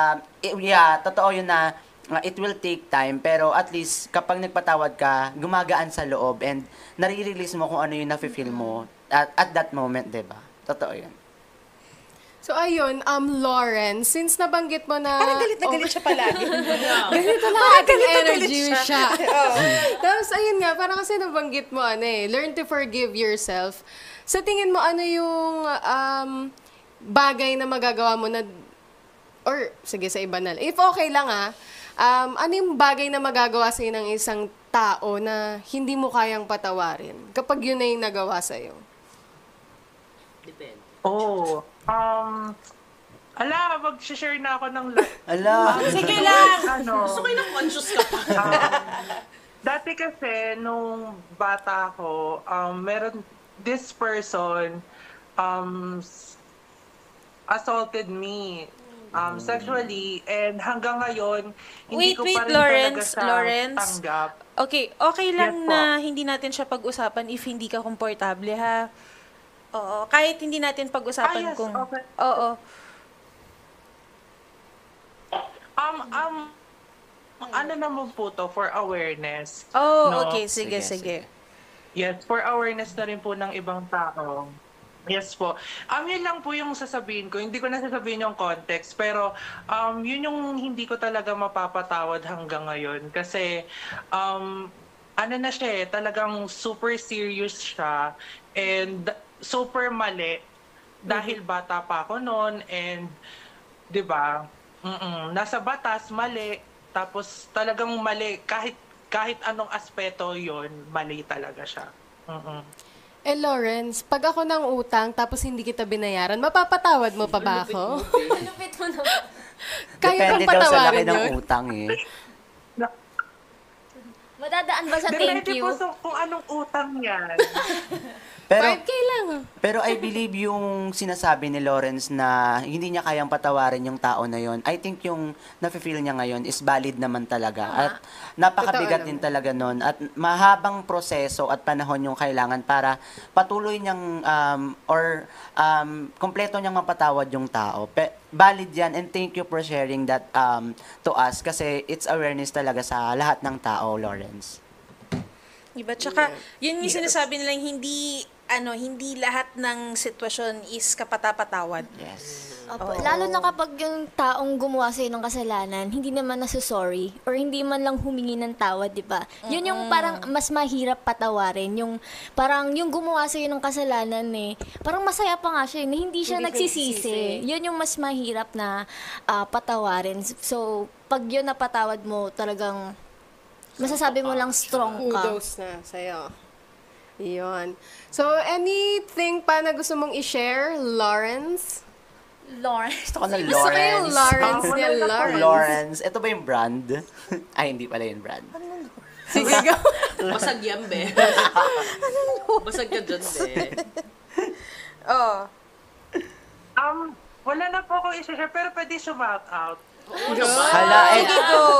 totoo yun na it will take time, pero at least kapag nagpatawad ka, gumagaan sa loob and nare-release mo kung ano yung nafe-feel mo at that moment, diba? Totoo yun. So, ayun, Lawrence, since nabanggit mo na... Parang galit na galit siya palagi. Ganito lang Parang ating galit na galit energy siya. Tapos, ayun nga, parang kasi nabanggit mo, learn to forgive yourself. Sa tingin mo, ano yung bagay na magagawa mo na... Or, sige, sa iba na lang. If okay lang ano yung bagay na magagawa sa'yo ng isang tao na hindi mo kayang patawarin kapag yun na yung nagawa sa'yo? Depende. Mag-share na ako ng sige lang! Gusto ko yung conscious ka pa. Dati kasi, nung bata ako, meron this person assaulted me. Sexually, and hanggang ngayon, hindi ko pa rin Lawrence, talaga siya tanggap. Okay lang Yes, na hindi natin siya pag-usapan if hindi ka komportable, ha? Oo, kahit hindi natin pag-usapan yes, kung... okay. Oo. Ano naman po to for awareness. Oh, no? okay. Sige. Yes, for awareness na rin po ng ibang tao. Yes po. Yun lang po yung sasabihin ko. Hindi ko na sasabihin yung context. Pero yun yung hindi ko talaga mapapatawad hanggang ngayon. Kasi ano na siya talagang super serious siya. And super mali. Dahil bata pa ako noon. And, di ba, nasa batas, mali. Tapos talagang mali. Kahit anong aspeto yon, mali talaga siya. Lawrence, pag ako ng utang tapos hindi kita binayaran, mapapatawad mo pa ba ako? Lupit mo naman. Kaya Depende kong daw sa laki patawarin ng yun. utang eh. Madadaan ba sa thank Depende you? po kung anong utang yan. Pero, 5K lang. pero I believe yung sinasabi ni Lawrence na hindi niya kayang patawarin yung tao na yon. I think yung nafe-feel niya ngayon is valid naman talaga. At napakabigat din talaga nun. At mahabang proseso at panahon yung kailangan para patuloy niyang kompleto niyang mapatawad yung tao. Valid yan and thank you for sharing that to us kasi it's awareness talaga sa lahat ng tao, Lawrence. Diba? Tsaka, yun yung sinasabi nilang hindi lahat ng sitwasyon is kapatapatawad. Yes. Opo. Lalo na kapag yung taong gumawa sa'yo ng kasalanan, hindi naman nasusorry or hindi man lang humingi ng tawad, di ba? Yun yung parang mas mahirap patawarin. Yung parang yung gumawa sa'yo ng kasalanan parang masaya pa nga siya na hindi siya nagsisisi. Yun yung mas mahirap na patawarin. So, pag yun napatawad mo, talagang masasabi mo lang strong ka. Kudos na sa'yo. Yun. So, anything pa na gusto mong i-share, Lawrence? Gusto ko na Gusto ko yung Lawrence niya, Lawrence. Lawrence. Ito ba yung brand? Ay, hindi pala yung brand. Sige, go. Basag yan, be. Basag ka dyan, be. Wala na po akong i-share, pero pwede shout out. Hala,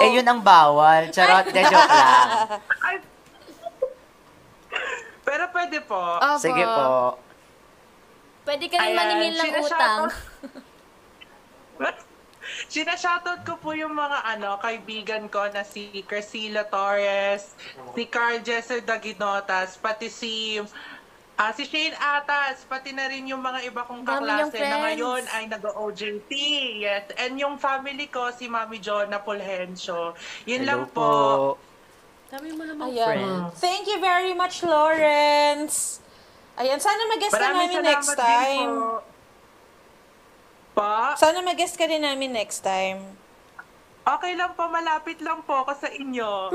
yun ang bawal. Charot, joke lang. Pero pwede po. Sige po. Pwede ka rin maningil ng utang. Sinashoutout ko po yung mga kaibigan ko na si Crisila Torres, si Carl Jesser Daginotas, pati si Shane Atas, pati na rin yung mga iba kong kaklase na ngayon ay nag-OJT. Yes. And yung family ko, si Mami Jonna Pulhencio. Yun lang po. Dami mo namang Ayan. friends. Thank you very much, Lawrence. Ayan, sana mag-guest ka namin next time. Sana mag-guest ka rin namin next time. Okay lang po, malapit lang po ako sa inyo.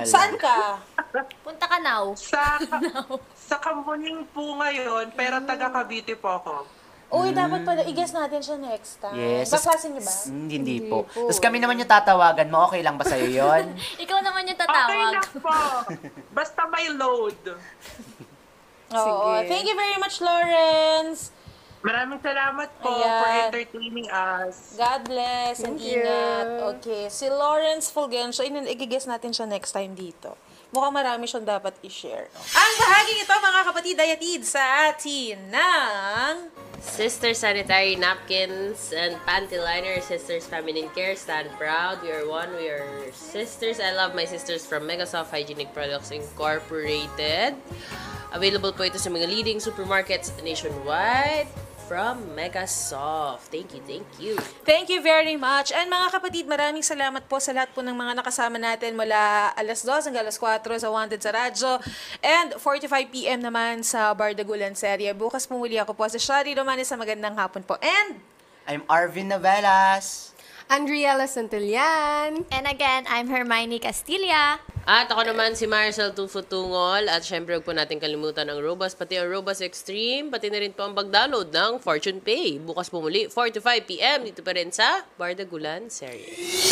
Saan ka? Punta ka now. Sa Kambuning po ngayon, pero taga Cavite po ako. Uy, dapat pala i-guest natin siya next time. Yes. Baklase niyo ba? Hindi po. Tapos kami naman yung tatawagan mo. Okay lang ba sa'yo yun? Ikaw naman yung tatawag. Okay lang po. Basta may load. Oo. Thank you very much, Lawrence. Maraming salamat po for entertaining us. God bless and Thank you. ingat. Okay. Si Lawrence Fulgencio, i-guess natin siya next time dito. Mukhang marami siyang dapat i-share. Ang bahaging ito, mga kapatid, ay hatid sa atin ng Sister Sanitary Napkins and Panty Liner, Sisters Feminine Care, stand proud. We are one, we are sisters. I love my sisters from Megasoft Hygienic Products Incorporated. Available po ito sa mga leading supermarkets nationwide from Megasoft. Thank you, thank you. Thank you very much. And mga kapatid, maraming salamat po sa lahat po ng mga nakasama natin mula alas 2 hanggang alas 4 sa Wanted sa Radyo and 45 PM naman sa Bardagulan serye. Bukas po muli ako po sa Shari Romanes sa magandang hapon po. And I'm Arvin Novelas. Andriela Santillan. And again, I'm Hermione Castilla. At ako naman si Maricel Tulfo-Tungol. At syempre, huwag po natin kalimutan ang Robust, pati ang Robust Extreme, pati na rin po ang pag-download ng Fortune Pay. Bukas po muli, 4 to 5 PM, dito pa rin sa Bardagulan Series.